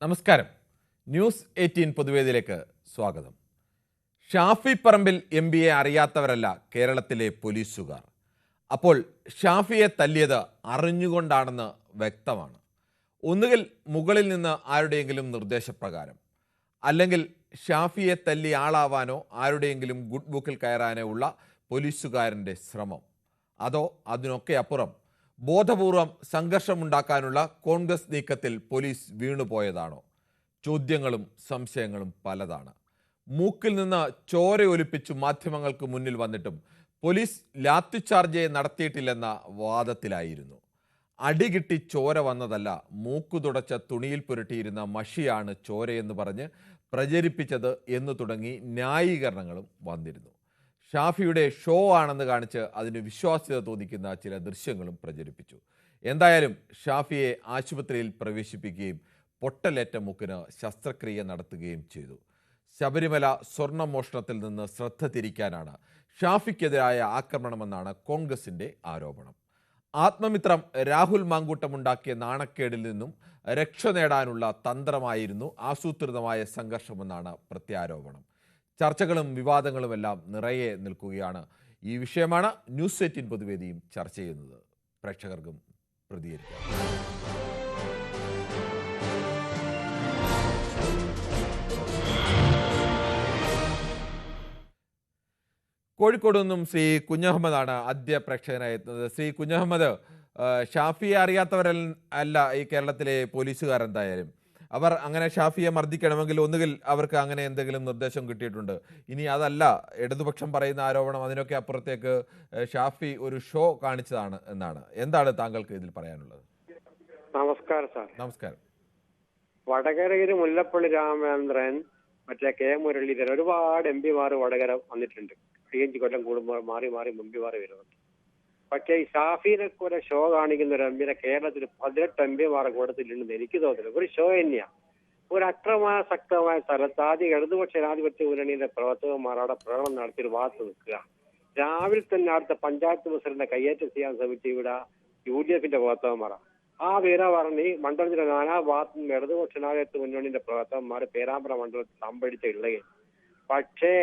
നമസ്കാരം. ന്യൂസ് 18 പൊതുവേദിയിലേക്ക് സ്വാഗതം. ഷാഫി പറമ്പിൽ എംപിയെ അറിയാത്തവരല്ല കേരളത്തിലെ പോലീസുകാർ. അപ്പോൾ ഷാഫിയെ തല്ലിയത് അറിഞ്ഞുകൊണ്ടാണെന്ന് വ്യക്തമാണ്. ഒന്നുകിൽ മുകളിൽ നിന്ന് ആരുടെയെങ്കിലും നിർദ്ദേശപ്രകാരം, അല്ലെങ്കിൽ ഷാഫിയെ തല്ലി ആളാവാനോ ആരുടെയെങ്കിലും ഗുഡ് ബുക്കിൽ കയറാനോ ഉള്ള പോലീസുകാരൻ്റെ ശ്രമം, അതോ അതിനൊക്കെ അപ്പുറം ബോധപൂർവം സംഘർഷമുണ്ടാക്കാനുള്ള കോൺഗ്രസ് നീക്കത്തിൽ പോലീസ് വീണുപോയതാണോ? ചോദ്യങ്ങളും സംശയങ്ങളും പലതാണ്. മൂക്കിൽ നിന്ന് ചോരയൊലിപ്പിച്ചു മാധ്യമങ്ങൾക്ക് മുന്നിൽ വന്നിട്ടും പോലീസ് ലാത്തിച്ചാർജ് നടത്തിയിട്ടില്ലെന്ന വാദത്തിലായിരുന്നു. അടികിട്ടി ചോര വന്നതല്ല, മൂക്കു തുടച്ച തുണിയിൽ പുരട്ടിയിരുന്ന മഷിയാണ് ചോരയെന്ന് പറഞ്ഞ് പ്രചരിപ്പിച്ചത് എന്ന് തുടങ്ങി ന്യായീകരണങ്ങളും വന്നിരുന്നു. ഷാഫിയുടെ ഷോ ആണെന്ന് കാണിച്ച് അതിന് വിശ്വാസ്യത തോന്നിക്കുന്ന ചില ദൃശ്യങ്ങളും പ്രചരിപ്പിച്ചു. എന്തായാലും ഷാഫിയെ ആശുപത്രിയിൽ പ്രവേശിപ്പിക്കുകയും പൊട്ടലേറ്റ മൂക്കിന് ശസ്ത്രക്രിയ നടത്തുകയും ചെയ്തു. ശബരിമല സ്വർണ്ണമോഷണത്തിൽ നിന്ന് ശ്രദ്ധ തിരിക്കാനാണ് ഷാഫിക്കെതിരായ ആക്രമണമെന്നാണ് കോൺഗ്രസിൻ്റെ ആരോപണം. ആത്മമിത്രം രാഹുൽ മാങ്കൂട്ടമുണ്ടാക്കിയ നാണക്കേടിൽ നിന്നും രക്ഷ നേടാനുള്ള തന്ത്രമായിരുന്നു ആസൂത്രിതമായ സംഘർഷമെന്നാണ് പ്രത്യാരോപണം. ചർച്ചകളും വിവാദങ്ങളുമെല്ലാം നിറയെ നിൽക്കുകയാണ്. ഈ വിഷയമാണ് ന്യൂസ് 18 പൊതുവേദിയും ചർച്ച ചെയ്യുന്നത്. പ്രേക്ഷകർക്കും പ്രതികരിക്കാം. കോഴിക്കോട് നിന്നും ശ്രീ കുഞ്ഞഹമ്മദാണ് ആദ്യ പ്രേക്ഷകനായി എത്തുന്നത്. ശ്രീ കുഞ്ഞഹമ്മദ്, ഷാഫിയെ അറിയാത്തവരല്ല ഈ കേരളത്തിലെ പോലീസുകാരെന്തായാലും. അവർ അങ്ങനെ ഷാഫിയെ മർദ്ദിക്കണമെങ്കിൽ ഒന്നുകിൽ അവർക്ക് അങ്ങനെ എന്തെങ്കിലും നിർദ്ദേശം കിട്ടിയിട്ടുണ്ട്. ഇനി അതല്ല, ഇടതുപക്ഷം പറയുന്ന ആരോപണം അതിനൊക്കെ അപ്പുറത്തേക്ക് ഷാഫി ഒരു ഷോ കാണിച്ചതാണ് എന്നാണ്. എന്താണ് താങ്കൾക്ക് ഇതിൽ പറയാനുള്ളത്? നമസ്കാരം സാർ. നമസ്കാരം. വടകരയിൽ മുല്ലപ്പള്ളി രാമചന്ദ്രൻ, മറ്റേ കെ മുരളീധരൻ, ഒരുപാട് എംപിമാർ വടകര വന്നിട്ടുണ്ട്. 5 കൊല്ലം കൂടുമ്പോൾ മാറി എംപിമാർ വരുന്നുണ്ട്. പക്ഷേ ഈ ഷാഫിനെ പോലെ ഷോ കാണിക്കുന്ന ഒരു എംപിനെ കേരളത്തിൽ 18 എംപിമാർ കൂടത്തിലുണ്ടെന്ന് എനിക്ക് തോന്നുന്നില്ല. ഒരു ഷോ തന്നെയാണ്. ഒരു അക്രമാസക്തമായ സ്ഥലത്ത് ആദ്യം ഇടതുപക്ഷ ജനാധിപത്യ മുന്നണിയുടെ പ്രവർത്തകന്മാർ അവിടെ പ്രകടനം നടത്തി ഒരു ഭാഗത്ത് നിൽക്കുക. രാവിലെ തന്നെ അടുത്ത പഞ്ചായത്ത് പ്രസിഡന്റിനെ കയ്യേറ്റം ചെയ്യാൻ ശ്രമിച്ച ഇവിടെ UDF പ്രവർത്തകന്മാരാണ്. ആ വീര പറഞ്ഞ് മണ്ഡലത്തിലെ നാനാ ഭാഗത്തും ഇടതുപക്ഷ ജനാധിപത്യ മുന്നണിയുടെ പ്രവർത്തകന്മാർ പേരാമ്പ്ര മണ്ഡലത്തിൽ സംഭടിച്ചുള്ളത്. പക്ഷേ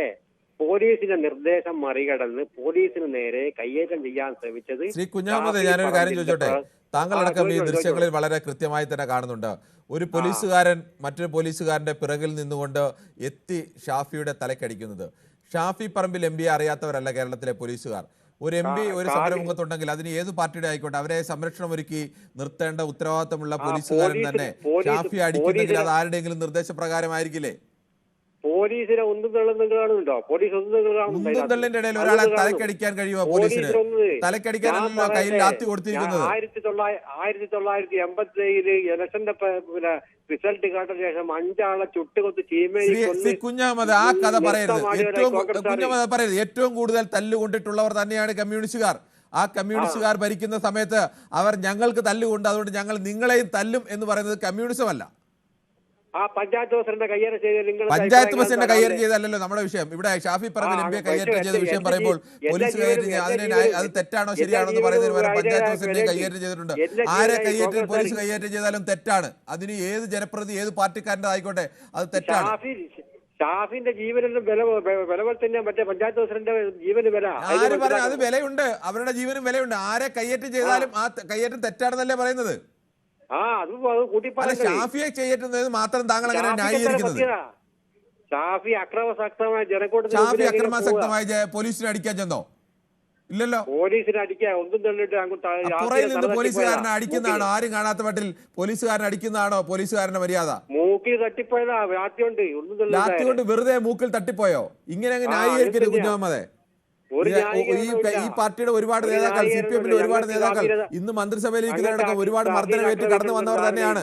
പോലീസിന്റെ നിർദ്ദേശം മറികടന്ന് പോലീസിന് നേരെ കയ്യേറ്റം ചെയ്യാൻ ശ്രമിച്ചത്. ശ്രീ കുഞ്ഞഹമ്മദ്, ഞാനൊരു കാര്യം ചോദിച്ചോട്ടെ? താങ്കളടക്കം ഈ ദൃശ്യങ്ങളിൽ വളരെ കൃത്യമായി തന്നെ കാണുന്നുണ്ട്. ഒരു പോലീസുകാരൻ മറ്റൊരു പോലീസുകാരന്റെ പിറകിൽ നിന്നുകൊണ്ട് എത്തി ഷാഫിയുടെ തലക്കടിക്കുന്നത്. ഷാഫി പറമ്പിൽ എംപിയെ അറിയാത്തവരല്ല കേരളത്തിലെ പോലീസുകാർ. ഒരു എംപി ഒരു സമരമുഖത്തുണ്ടെങ്കിൽ അതിന് ഏത് പാർട്ടിയുടെ ആയിക്കോട്ടെ, അവരെ സംരക്ഷണം ഒരുക്കി നിർത്തേണ്ട ഉത്തരവാദിത്തമുള്ള പോലീസുകാരൻ തന്നെ ഷാഫി അടിക്കുന്നെങ്കിൽ അത് ആരുടെയെങ്കിലും നിർദ്ദേശപ്രകാരമായിരിക്കില്ലേ? പോലീസിനെ ഒന്നും തള്ളുന്നുണ്ടോ? പോലീസ് ഒന്നും തള്ളിന്റെ ഇടയിൽ ഒരാളെ തലക്കടിക്കാൻ കഴിയുമോ? പോലീസിന് തലക്കടിക്കാനല്ലോ കയ്യിൽ ലാത്തി കൊടുത്തിരിക്കുന്നത്. 1987 ഇലക്ഷന്റെ റിസൾട്ട് കേട്ട ശേഷം 5 ആളെ ചുട്ടുകൊത്ത് ശ്രീ കുഞ്ഞഹമ്മദ്, ആ കഥ പറയരുത്. കുഞ്ഞഹമ്മദ് പറയരുത്. ഏറ്റവും കൂടുതൽ തല്ലുകൊണ്ടിട്ടുള്ളവർ തന്നെയാണ് കമ്മ്യൂണിസ്റ്റുകാർ. ആ കമ്മ്യൂണിസ്റ്റുകാർ ഭരിക്കുന്ന സമയത്ത് അവർ ഞങ്ങൾക്ക് തല്ലുകൊണ്ട്, അതുകൊണ്ട് ഞങ്ങൾ നിങ്ങളെയും തല്ലും എന്ന് പറയുന്നത് കമ്മ്യൂണിസം അല്ല. ആ പഞ്ചായത്ത് പ്രസിഡന്റ് കയ്യേറ്റം ചെയ്ത് പഞ്ചായത്ത് പ്രസിഡന്റ് കയ്യേറ്റം ചെയ്തല്ലോ നമ്മുടെ വിഷയം. ഇവിടെ ഷാഫി പറമ്പിൽ എംപിയെ കയ്യേറ്റം ചെയ്ത വിഷയം പറയുമ്പോൾ പോലീസ് കയ്യേറ്റം അതിനെ അത് തെറ്റാണോ ശരിയാണോ എന്ന് പറയുന്നതിന് പകരം പഞ്ചായത്ത് പ്രസിഡന്റിനെ കയ്യേറ്റം ചെയ്തിട്ടുണ്ട്. ആരെ കയ്യേറ്റം പോലീസ് കയ്യേറ്റം ചെയ്താലും തെറ്റാണ്. അതിന് ഏത് ജനപ്രതി ഏത് പാർട്ടിക്കാരൻ്റെ ആയിക്കോട്ടെ, അത് തെറ്റാണ്. ഷാഫിന്റെ ജീവനും വില തന്നെ മറ്റേ പഞ്ചായത്ത് പ്രസിഡന്റ് ജീവന് വില. ആര് പറഞ്ഞു? അത് വിലയുണ്ട്, അവരുടെ ജീവനും വിലയുണ്ട്. ആരെ കയ്യേറ്റം ചെയ്താലും ആ കയ്യേറ്റം തെറ്റാണെന്നല്ലേ പറയുന്നത്? ഷാഫിയെ കയ്യേറ്റുന്നത് മാത്രം താങ്കൾ അങ്ങനെ ന്യായീകരിക്കുന്നത്? ഷാഫി അക്രമാസക്തമായ ജനക്കൂട്ടത്തിൽ ഷാഫി അക്രമാസക്തമായ പോലീസിനെ അടിക്കാൻ ചെന്നോ? ഇല്ലല്ലോ. പോലീസിനെ അടിക്കാൻ ഒന്നും തള്ളിട്ട് പുറയിൽ നിന്ന് പോലീസുകാരനെ അടിക്കുന്നതാണോ? ആരും കാണാത്ത മട്ടിൽ പോലീസുകാരനെ അടിക്കുന്നതാണോ പോലീസുകാരന്റെ മര്യാദ? മൂക്കിൽ തട്ടിപ്പോയതാ, ലാത്തിയുണ്ട്. ലാത്തി കൊണ്ട് വെറുതെ മൂക്കിൽ തട്ടിപ്പോയോ? ഇങ്ങനെ അങ്ങ് ന്യായീകരിക്കരുത് കുഞ്ഞഹമ്മദേ. ഈ പാർട്ടിയുടെ ഒരുപാട് നേതാക്കൾ, CPM-ന്റെ ഒരുപാട് നേതാക്കൾ ഇന്ന് മന്ത്രിസഭയിലിരിക്കുന്നവരടക്കം ഒരുപാട് മർദ്ദനമേറ്റ് കടന്നു വന്നവർ തന്നെയാണ്.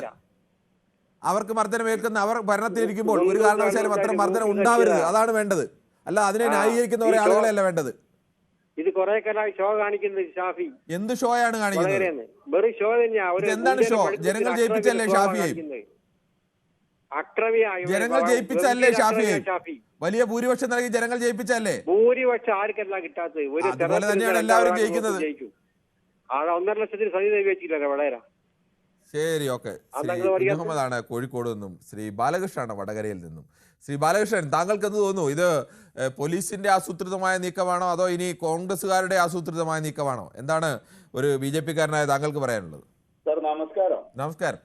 അവർക്ക് മർദ്ദനമേൽക്കുന്ന അവർ ഭരണത്തിലിരിക്കുമ്പോൾ ഒരു കാരണവശാലും അത്തരം മർദ്ദനം ഉണ്ടാവരുത്. അതാണ് വേണ്ടത്. അല്ല അതിനെ ന്യായീകരിക്കുന്ന കുറെ ആളുകളെയല്ല വേണ്ടത്. ഇത് കുറെ കാലമായി ഷോ കാണിക്കുന്നത് ഷാഫി. എന്ത് ഷോയാണ് കാണിക്കുന്നത്? എന്താണ് ഷോ? ജനങ്ങൾ ജയിപ്പിച്ചല്ലേ ഷാഫിയെ? ജനങ്ങൾ ജയിപ്പിച്ചല്ലേ ഷാഫിയെ? വലിയ ഭൂരിപക്ഷം നൽകി ജനങ്ങൾ ജയിപ്പിച്ചല്ലേ? ഭൂരിപക്ഷം ആർക്കല്ല കിട്ടാത്തത്? അതുപോലെ തന്നെയാണ് എല്ലാവരും ജയിക്കുന്നത്. 1.5 ലക്ഷത്തിന് സതി വെച്ചിട്ടില്ല വടകര. ശരി, ഓക്കെ. ശ്രീ മുഹമ്മദാണ് കോഴിക്കോട് നിന്നും, ശ്രീ ബാലകൃഷ്ണനാണ് വടകരയിൽ നിന്നും. ശ്രീ ബാലകൃഷ്ണൻ, താങ്കൾക്ക് എന്ത് തോന്നുന്നു? ഇത് പോലീസിന്റെ ആസൂത്രിതമായ നീക്കമാണോ അതോ ഇനി കോൺഗ്രസ്സുകാരുടെ ആസൂത്രിതമായ നീക്കമാണോ? എന്താണ് ഒരു BJP-കാരനായ താങ്കൾക്ക് പറയാനുള്ളത്? സർ നമസ്കാരം. നമസ്കാരം.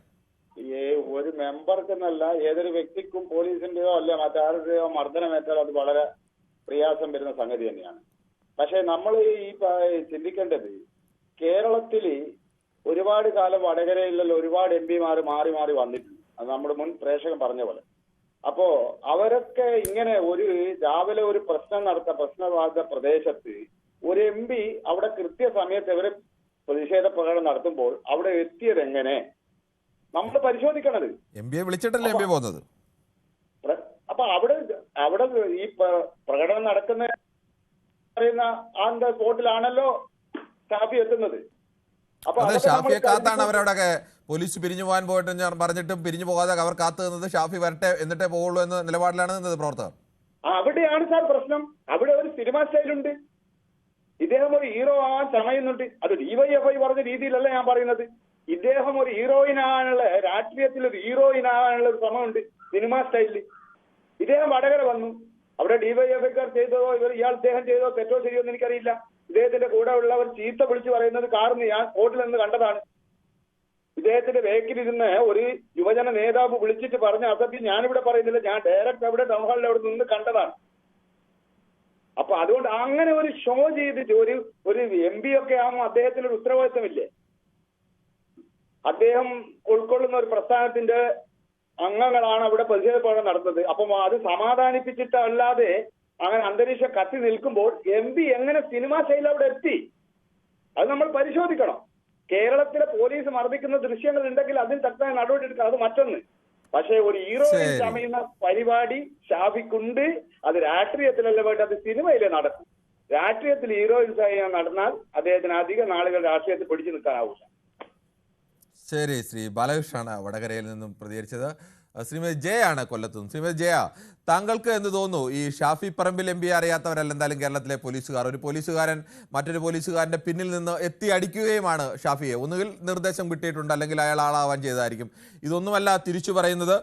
ഈ ഒരു മെമ്പർക്കെന്നല്ല ഏതൊരു വ്യക്തിക്കും പോലീസിന്റെയോ അല്ല മറ്റാരുടെയോ മർദ്ദനമേറ്റാൽ അത് വളരെ പ്രയാസം വരുന്ന സംഗതി തന്നെയാണ്. പക്ഷെ നമ്മൾ ഈ ചിന്തിക്കേണ്ടത്, കേരളത്തില് ഒരുപാട് കാലം വടകരയിലുള്ള ഒരുപാട് MP-മാർ മാറി മാറി വന്നിട്ടുണ്ട്. അത് നമ്മുടെ മുൻ പ്രേക്ഷകൻ പറഞ്ഞ പോലെ. അപ്പോ അവരൊക്കെ ഇങ്ങനെ ഒരു രാവിലെ ഒരു പ്രശ്നബാധിത പ്രദേശത്ത് ഒരു MP അവിടെ കൃത്യസമയത്ത് ഇവര് പ്രതിഷേധ പ്രകടനം നടത്തുമ്പോൾ അവിടെ എത്തിയത് എങ്ങനെ നമ്മൾ പരിശോധിക്കണത്. MP-യെ വിളിച്ചിട്ടല്ലേ MP പോകുന്നത്? അപ്പൊ അവിടെ ഈ പ്രകടനം നടക്കുന്ന പറയുന്ന ആ സ്പോട്ടിലാണല്ലോ ഷാഫി എത്തുന്നത്. അപ്പൊ ഷാഫിയെ കാത്താണ് അവരവിടെ പോലീസ് പിരിഞ്ഞു പോകാൻ പോയിട്ട് ഞാൻ പറഞ്ഞിട്ടും പിരിഞ്ഞു പോകാതെ അവർ കാത്തു നിന്നത് ഷാഫി വരട്ടെ എന്നിട്ടേ പോകുള്ളൂ എന്ന നിലപാടിലാണ് നിന്നത് പ്രവർത്തകർ. അവിടെയാണ് സാർ പ്രശ്നം. അവിടെ ഒരു സിനിമ സ്റ്റൈലുണ്ട്. ഇദ്ദേഹം ഒരു ഹീറോ ആവാൻ ചമയുന്നുണ്ട്. അത് DYFI പറഞ്ഞ രീതിയിലല്ല ഞാൻ പറയുന്നത്. ഇദ്ദേഹം ഒരു ഹീറോയിനാകാനുള്ള, രാഷ്ട്രീയത്തിൽ ഒരു ഹീറോയിനാകാനുള്ള ഒരു ശ്രമമുണ്ട് സിനിമ സ്റ്റൈലിൽ. ഇദ്ദേഹം വടകര വന്നു. അവിടെ DYFIക്കാർ ചെയ്തോ ഇദ്ദേഹം ചെയ്തോ തെറ്റോ ശരിയോ എന്ന് എനിക്കറിയില്ല. ഇദ്ദേഹത്തിന്റെ കൂടെ ഉള്ളവർ ചീത്ത വിളിച്ചു പറയുന്നത് കാർന്ന് ഞാൻ കോർട്ടിൽ നിന്ന് കണ്ടതാണ്. ഇദ്ദേഹത്തിന്റെ വേക്കിലിരുന്ന് ഒരു യുവജന നേതാവ് വിളിച്ചിട്ട് പറഞ്ഞ അസഭ്യം ഞാനിവിടെ പറയുന്നില്ല, ഞാൻ ഡയറക്റ്റ് അവിടെ ടൗൺ ഹാളിൽ അവിടെ നിന്ന് കണ്ടതാണ്. അപ്പൊ അതുകൊണ്ട് അങ്ങനെ ഒരു ഷോ ചെയ്തിട്ട് ഒരു MP ഒക്കെ ആകുമ്പോൾ അദ്ദേഹത്തിന് ഒരു ഉത്തരവാദിത്തമില്ലേ? അദ്ദേഹം ഉൾക്കൊള്ളുന്ന ഒരു പ്രസ്ഥാനത്തിന്റെ അംഗങ്ങളാണ് അവിടെ പ്രതിഷേധ പ്രകടനം നടത്തുന്നത്. അപ്പം അത് സമാധാനിപ്പിച്ചിട്ടല്ലാതെ അങ്ങനെ അന്തരീക്ഷം കത്തി നിൽക്കുമ്പോൾ MP എങ്ങനെ സിനിമ ശൈലി അവിടെ എത്തി? അത് നമ്മൾ പരിശോധിക്കണം. കേരളത്തിലെ പോലീസ് മർദ്ദിക്കുന്ന ദൃശ്യങ്ങൾ ഉണ്ടെങ്കിൽ അതിൽ തക്കതായ നടപടി എടുക്കണം. അത് മറ്റൊന്ന്. പക്ഷെ ഒരു ഹീറോയിൻ ചമയുന്ന പരിപാടി ഷാഫിക്കുണ്ട്. അത് രാഷ്ട്രീയത്തിലല്ല വേണ്ട, അത് സിനിമയിലേ നടക്കും. രാഷ്ട്രീയത്തിൽ ഹീറോയിൻ നടന്നാൽ അദ്ദേഹത്തിന് അധിക നാളുകൾ രാഷ്ട്രീയത്തിൽ പിടിച്ചു നിൽക്കാനാവില്ല. ശരി, ശ്രീ ബാലകൃഷ്ണനാണ് വടകരയിൽ നിന്നും പ്രതികരിച്ചത്. ശ്രീമതി ജയ ആണ് കൊല്ലത്തുനിന്ന്. ശ്രീമതി ജയ, താങ്കൾക്ക് എന്ത് തോന്നുന്നു? ഈ ഷാഫി പറമ്പിൽ MP അറിയാത്തവരല്ല എന്തായാലും കേരളത്തിലെ പോലീസുകാർ. ഒരു പോലീസുകാരൻ മറ്റൊരു പോലീസുകാരന്റെ പിന്നിൽ നിന്ന് എത്തി അടിക്കുകയുമാണ് ഷാഫിയെ. ഒന്നുകിൽ നിർദ്ദേശം കിട്ടിയിട്ടുണ്ട്, അല്ലെങ്കിൽ അയാൾ ആളാവാൻ ചെയ്തതായിരിക്കും. ഇതൊന്നുമല്ല തിരിച്ചു പറയുന്നത്.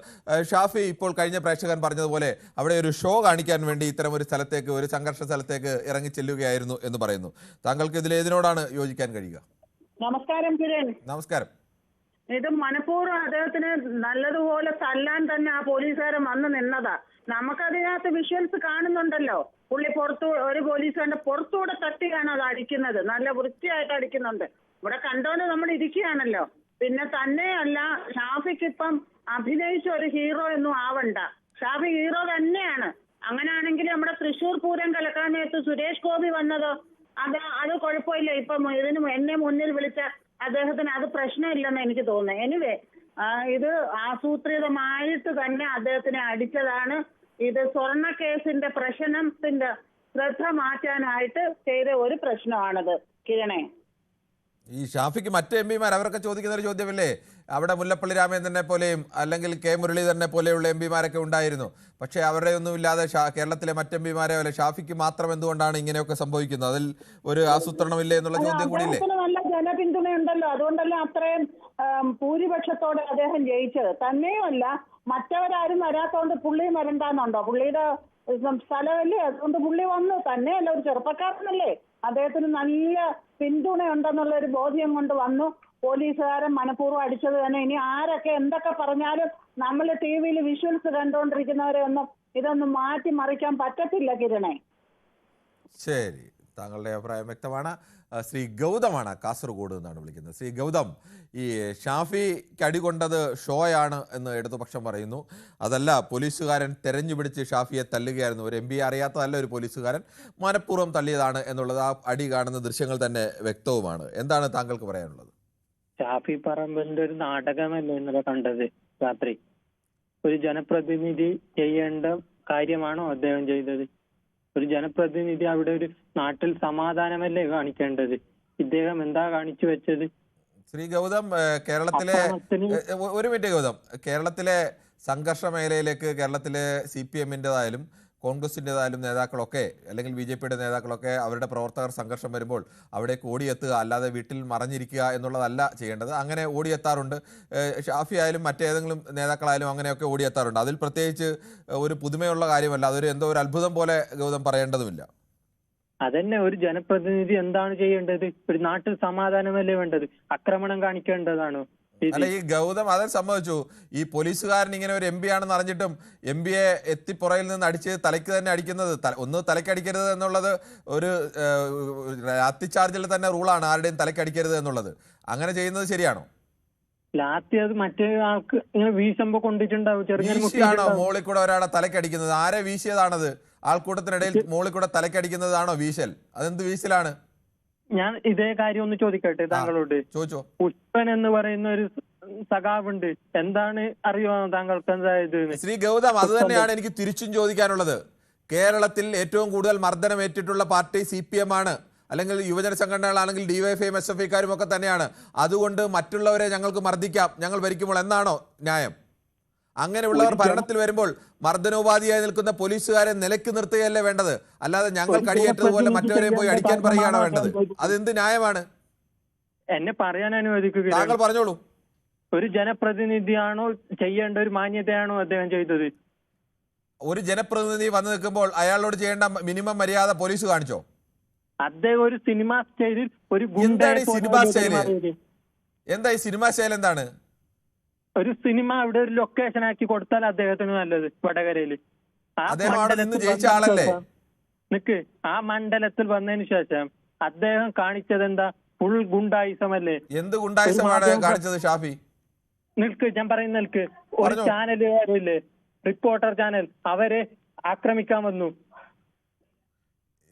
ഷാഫി ഇപ്പോൾ കഴിഞ്ഞ പ്രേക്ഷകൻ പറഞ്ഞതുപോലെ അവിടെ ഒരു ഷോ കാണിക്കാൻ വേണ്ടി ഇത്തരം ഒരു സ്ഥലത്തേക്ക്, ഒരു സംഘർഷ സ്ഥലത്തേക്ക് ഇറങ്ങി ചെല്ലുകയായിരുന്നു എന്ന് പറയുന്നു. താങ്കൾക്ക് ഇതിൽ ഏതിനോടാണ് യോജിക്കാൻ കഴിയുക? നമസ്കാരം കിരൺ. നമസ്കാരം. ഇത് മനഃപൂർവ്വം അദ്ദേഹത്തിന് നല്ലതുപോലെ തല്ലാൻ തന്നെ ആ പോലീസുകാരൻ വന്ന് നിന്നതാ. നമുക്കതിനകത്ത് വിഷ്വൽസ് കാണുന്നുണ്ടല്ലോ. പുള്ളി ഒരു പോലീസുകാരന്റെ പുറത്തൂടെ തട്ടിയാണ് അത് അടിക്കുന്നത്. നല്ല വൃത്തിയായിട്ട് അടിക്കുന്നുണ്ട്. ഇവിടെ കണ്ടോണ്ട് നമ്മൾ ഇരിക്കുകയാണല്ലോ. പിന്നെ തന്നെയല്ല, ഷാഫിക്ക് ഇപ്പം അഭിനയിച്ച ഒരു ഹീറോ ഒന്നും ആവണ്ട. ഷാഫി ഹീറോ തന്നെയാണ്. അങ്ങനെയാണെങ്കിൽ നമ്മുടെ തൃശ്ശൂർ പൂരം കലക്കാൻ നേരത്ത് സുരേഷ് ഗോപി വന്നതോ അത് കുഴപ്പമില്ല. ഇപ്പം എന്നെ മുന്നിൽ വിളിച്ച അദ്ദേഹത്തിന് അത് പ്രശ്നമില്ലെന്ന് എനിക്ക് തോന്നുന്നു. എനിവേ, ഇത് ആസൂത്രിതമായിട്ട് തന്നെ അദ്ദേഹത്തിനെ അടിച്ചതാണ്. ഇത് സ്വർണ്ണ കേസിന്റെ പ്രശ്നത്തിന്റെ ശ്രദ്ധ മാറ്റാനായിട്ട് ചെയ്ത ഒരു പ്രശ്നമാണിത് കിരണേ. ഈ ഷാഫിക്ക് മറ്റ് MP-മാർ അവരൊക്കെ ചോദിക്കുന്ന ഒരു ചോദ്യമല്ലേ, അവിടെ മുല്ലപ്പള്ളി രാമചന്ദ്രനെ പോലെയും അല്ലെങ്കിൽ K മുരളീധരനെ പോലെയുള്ള MP-മാരൊക്കെ ഉണ്ടായിരുന്നു. പക്ഷേ അവരുടെ ഒന്നും ഇല്ലാതെ കേരളത്തിലെ മറ്റ് MP-മാരെ പോലെ ഷാഫിക്ക് മാത്രം എന്തുകൊണ്ടാണ് ഇങ്ങനെയൊക്കെ സംഭവിക്കുന്നത്? അതിൽ ഒരു ആസൂത്രണമില്ലേ എന്നുള്ള ചോദ്യം കൂടിയില്ലേ? നല്ല ജനപിന്തുണയുണ്ടല്ലോ. അതുകൊണ്ടല്ല അത്രയും ഭൂരിപക്ഷത്തോടെ അദ്ദേഹം ജയിച്ചത്. തന്നെയുമല്ല, മറ്റവരാരും വരാത്തോണ്ട് പുള്ളി വരണ്ടാന്നുണ്ടോ? പുള്ളിയുടെ സ്ഥലമല്ലേ, അതുകൊണ്ട് പുള്ളി വന്നു. തന്നെയല്ല, ഒരു ചെറുപ്പക്കാരനല്ലേ, അദ്ദേഹത്തിന് നല്ല പിന്തുണയുണ്ടെന്നുള്ള ഒരു ബോധ്യം കൊണ്ട് വന്നു. പോലീസുകാരൻ മനഃപൂർവ്വം അടിച്ചത് തന്നെ. ഇനി ആരൊക്കെ എന്തൊക്കെ പറഞ്ഞാലും നമ്മൾ TV-യിൽ വിഷ്വൽസ് കണ്ടുകൊണ്ടിരിക്കുന്നവരെ ഇതൊന്നും മാറ്റി മറിക്കാൻ പറ്റത്തില്ല കിരണേ. ശരി, താങ്കളുടെ അഭിപ്രായം വ്യക്തമാണ്. ശ്രീ ഗൗതമാണ് കാസർഗോഡ് നിന്നാണ് വിളിക്കുന്നത്. ശ്രീ ഗൗതം, ഈ ഷാഫിക്ക് അടികൊണ്ടത് ഷോയാണ് എന്ന് ഇടതുപക്ഷം പറയുന്നു. അതല്ല, പോലീസുകാരൻ തെരഞ്ഞുപിടിച്ച് ഷാഫിയെ തല്ലുകയായിരുന്നു. ഒരു MP അറിയാത്തതല്ല, ഒരു പോലീസുകാരൻ മനഃപൂർവ്വം തല്ലിയതാണ് എന്നുള്ളത് ആ അടി കാണുന്ന ദൃശ്യങ്ങൾ തന്നെ വ്യക്തവുമാണ്. എന്താണ് താങ്കൾക്ക് പറയാനുള്ളത്? ഷാഫി പറമ്പിന്റെ ഒരു നാടകമല്ലേ ഇന്നലെ കണ്ടത് രാത്രി? ഒരു ജനപ്രതിനിധി ചെയ്യേണ്ട കാര്യമാണോ അദ്ദേഹം ചെയ്തത്? ഒരു ജനപ്രതിനിധി അവിടെ ഒരു നാട്ടിൽ സമാധാനമല്ലേ കാണിക്കേണ്ടത്? ഇദ്ദേഹം എന്താ കാണിച്ചു വെച്ചത്? ശ്രീ ഗൗതം, കേരളത്തിലെ ഒരു മിനിറ്റ് ഗൗതം, കേരളത്തിലെ സംഘർഷ മേഖലയിലേക്ക് കേരളത്തിലെ CPM-ൻ്റെതായാലും കോൺഗ്രസിൻ്റെതായാലും നേതാക്കളൊക്കെ അല്ലെങ്കിൽ BJP നേതാക്കളൊക്കെ അവരുടെ പ്രവർത്തകർ സംഘർഷം വരുമ്പോൾ അവിടേക്ക് ഓടിയെത്തുക, അല്ലാതെ വീട്ടിൽ മറഞ്ഞിരിക്കുക എന്നുള്ളതല്ല ചെയ്യേണ്ടത്. അങ്ങനെ ഓടിയെത്താറുണ്ട്. ഷാഫി ആയാലും മറ്റേതെങ്കിലും നേതാക്കളായാലും അങ്ങനെയൊക്കെ ഓടിയെത്താറുണ്ട്. അതിൽ പ്രത്യേകിച്ച് ഒരു പുതുമയുള്ള കാര്യമല്ല, അതൊരു എന്തോ ഒരു അത്ഭുതം പോലെ ഗൗതം പറയേണ്ടതുമില്ല. അതന്നെ, ഒരു ജനപ്രതിനിധി എന്താണ് ചെയ്യേണ്ടത്? ഒരു നാട്ടിൽ സമാധാനമല്ലേ വേണ്ടത്? ആക്രമണം കാണിക്കേണ്ടതാണോ? അല്ല, ഈ ഗൗതം അതെ സമ്മതിച്ചു. ഈ പോലീസുകാരൻ ഇങ്ങനെ ഒരു MP ആണെന്ന് അറിഞ്ഞിട്ടും MP എത്തിപ്പുറയിൽ നിന്ന് അടിച്ച് തലയ്ക്ക് തന്നെ അടിക്കുന്നത്, ഒന്ന് തലയ്ക്കടിക്കരുത് എന്നുള്ളത് ഒരു ലാത്തി ചാർജിൽ തന്നെ റൂളാണ്, ആരുടെയും തലയ്ക്കടിക്കരുത് എന്നുള്ളത്. അങ്ങനെ ചെയ്യുന്നത് ശരിയാണോ? ലാത്തി അത് മറ്റേ ആൾക്ക് ഇങ്ങനെ വീശുമ്പോ കൊണ്ടിട്ടുണ്ടാവും, വീശിയാണോ മോളിൽ കൂടെ ഒരാളെ തലയ്ക്കടിക്കുന്നത്? ആരെ വീശിയതാണത്? ആൾക്കൂട്ടത്തിനിടയിൽ മോളിൽ കൂടെ തലയ്ക്കടിക്കുന്നതാണോ വീശൽ? അതെന്ത് വീശലാണ്? ഞാൻ ഇതേ കാര്യം ഒന്ന് ചോദിക്കട്ടെ താങ്കളോട്. ചോദിച്ചോ. പുഷ്പൻ എന്ന് പറയുന്ന ഒരു സഖാവുണ്ട്, എന്താണ് അറിയോ താങ്കൾക്ക് എന്തായത്? ശ്രീ ഗൗതം, അത് തന്നെയാണ് എനിക്ക് തിരിച്ചും ചോദിക്കാനുള്ളത്. കേരളത്തിൽ ഏറ്റവും കൂടുതൽ മർദ്ദനം ഏറ്റിട്ടുള്ള പാർട്ടി CPM ആണ്, അല്ലെങ്കിൽ യുവജന സംഘടനകളാണെങ്കിൽ DYFI SFIക്കാരും ഒക്കെ തന്നെയാണ്. അതുകൊണ്ട് മറ്റുള്ളവരെ ഞങ്ങൾക്ക് മർദ്ദിക്കാം, ഞങ്ങൾ ഭരിക്കുമ്പോൾ എന്നാണോ ന്യായം? അങ്ങനെയുള്ളവർ ഭരണത്തിൽ വരുമ്പോൾ മർദ്ദനോപാധിയായി നിൽക്കുന്ന പോലീസുകാരെ നിലയ്ക്ക് നിർത്തുകയല്ലേ വേണ്ടത്? അല്ലാതെ ഞങ്ങൾ കടിയേറ്റതുപോലെ മറ്റവരെയും പോയി അടിക്കാൻ പറയുകയാണോ വേണ്ടത്? അതെന്ത് ന്യായമാണ്? എന്നെ പറയാൻ അനുവദിക്കുക. താങ്കൾ പറഞ്ഞോളൂ. ഒരു ജനപ്രതിനിധിയാണോ ചെയ്യേണ്ട ഒരു മാന്യതയാണോ അദ്ദേഹം ചെയ്തത്? ഒരു ജനപ്രതിനിധി വന്നു നിൽക്കുമ്പോൾ അയാളോട് ചെയ്യേണ്ട മിനിമം മര്യാദ പോലീസ് കാണിച്ചോ? അദ്ദേഹം ഒരു സിനിമാ സ്റ്റൈലിൽ ഒരു എന്താണ് ഈ സിനിമാ സ്റ്റൈല്? എന്താ ഈ സിനിമാ സ്റ്റൈൽ? എന്താണ്? ഒരു സിനിമ അവിടെ ഒരു ലൊക്കേഷൻ ആക്കി കൊടുത്താൽ അദ്ദേഹത്തിന് നല്ലത്. വടകരയില് ജയിച്ച ആളല്ലേ? നിക്ക്, ആ മണ്ഡലത്തിൽ വന്നതിന് ശേഷം അദ്ദേഹം കാണിച്ചത് എന്താ? ഫുൾ ഗുണ്ടായിസമല്ലേ? എന്ത് ഗുണ്ടായിസമാണ് കാണിച്ചത് ഷാഫി? നിൽക്ക്, ഞാൻ പറയുന്ന നിൽക്ക്. ഒരു ചാനലുകാരില്ലേ, റിപ്പോർട്ടർ ചാനൽ, അവരെ ആക്രമിക്കാൻ വന്നു.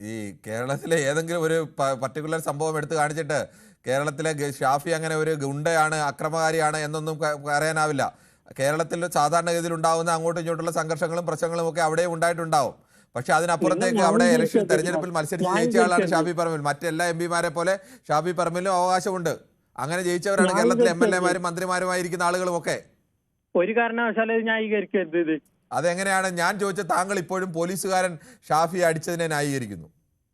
ഈ കേരളത്തിലെ ഏതെങ്കിലും ഒരു പർട്ടിക്കുലർ സംഭവം എടുത്ത് കാണിച്ചിട്ട് കേരളത്തിലെ ഷാഫി അങ്ങനെ ഒരു ഗുണ്ടയാണ്, അക്രമകാരിയാണ് എന്നൊന്നും പറയാനാവില്ല. കേരളത്തിൽ സാധാരണഗതിയിൽ ഉണ്ടാകുന്ന അങ്ങോട്ടും ഇങ്ങോട്ടുള്ള സംഘർഷങ്ങളും പ്രശ്നങ്ങളും ഒക്കെ അവിടെയും ഉണ്ടായിട്ടുണ്ടാവും. പക്ഷെ അതിനപ്പുറത്തേക്ക് അവിടെ ഇലക്ഷൻ തെരഞ്ഞെടുപ്പിൽ മത്സരിച്ച് ജയിച്ച ആളാണ് ഷാഫി പറമ്പിൽ. മറ്റെല്ലാ MP-മാരെ പോലെ ഷാഫി പറമ്പിലും അവകാശമുണ്ട്. അങ്ങനെ ജയിച്ചവരാണ് കേരളത്തിലെ MLA-മാരും മന്ത്രിമാരുമായിരിക്കുന്ന ആളുകളും ഒക്കെ. ഒരു കാരണവശാലും ന്യായീകരിക്കരുത്. അതെങ്ങനെയാണ്? ഞാൻ ചോദിച്ച താങ്കൾ ഇപ്പോഴും പോലീസുകാരൻ ഷാഫിയെ അടിച്ചതിനെ ന്യായീകരിക്കുന്നു.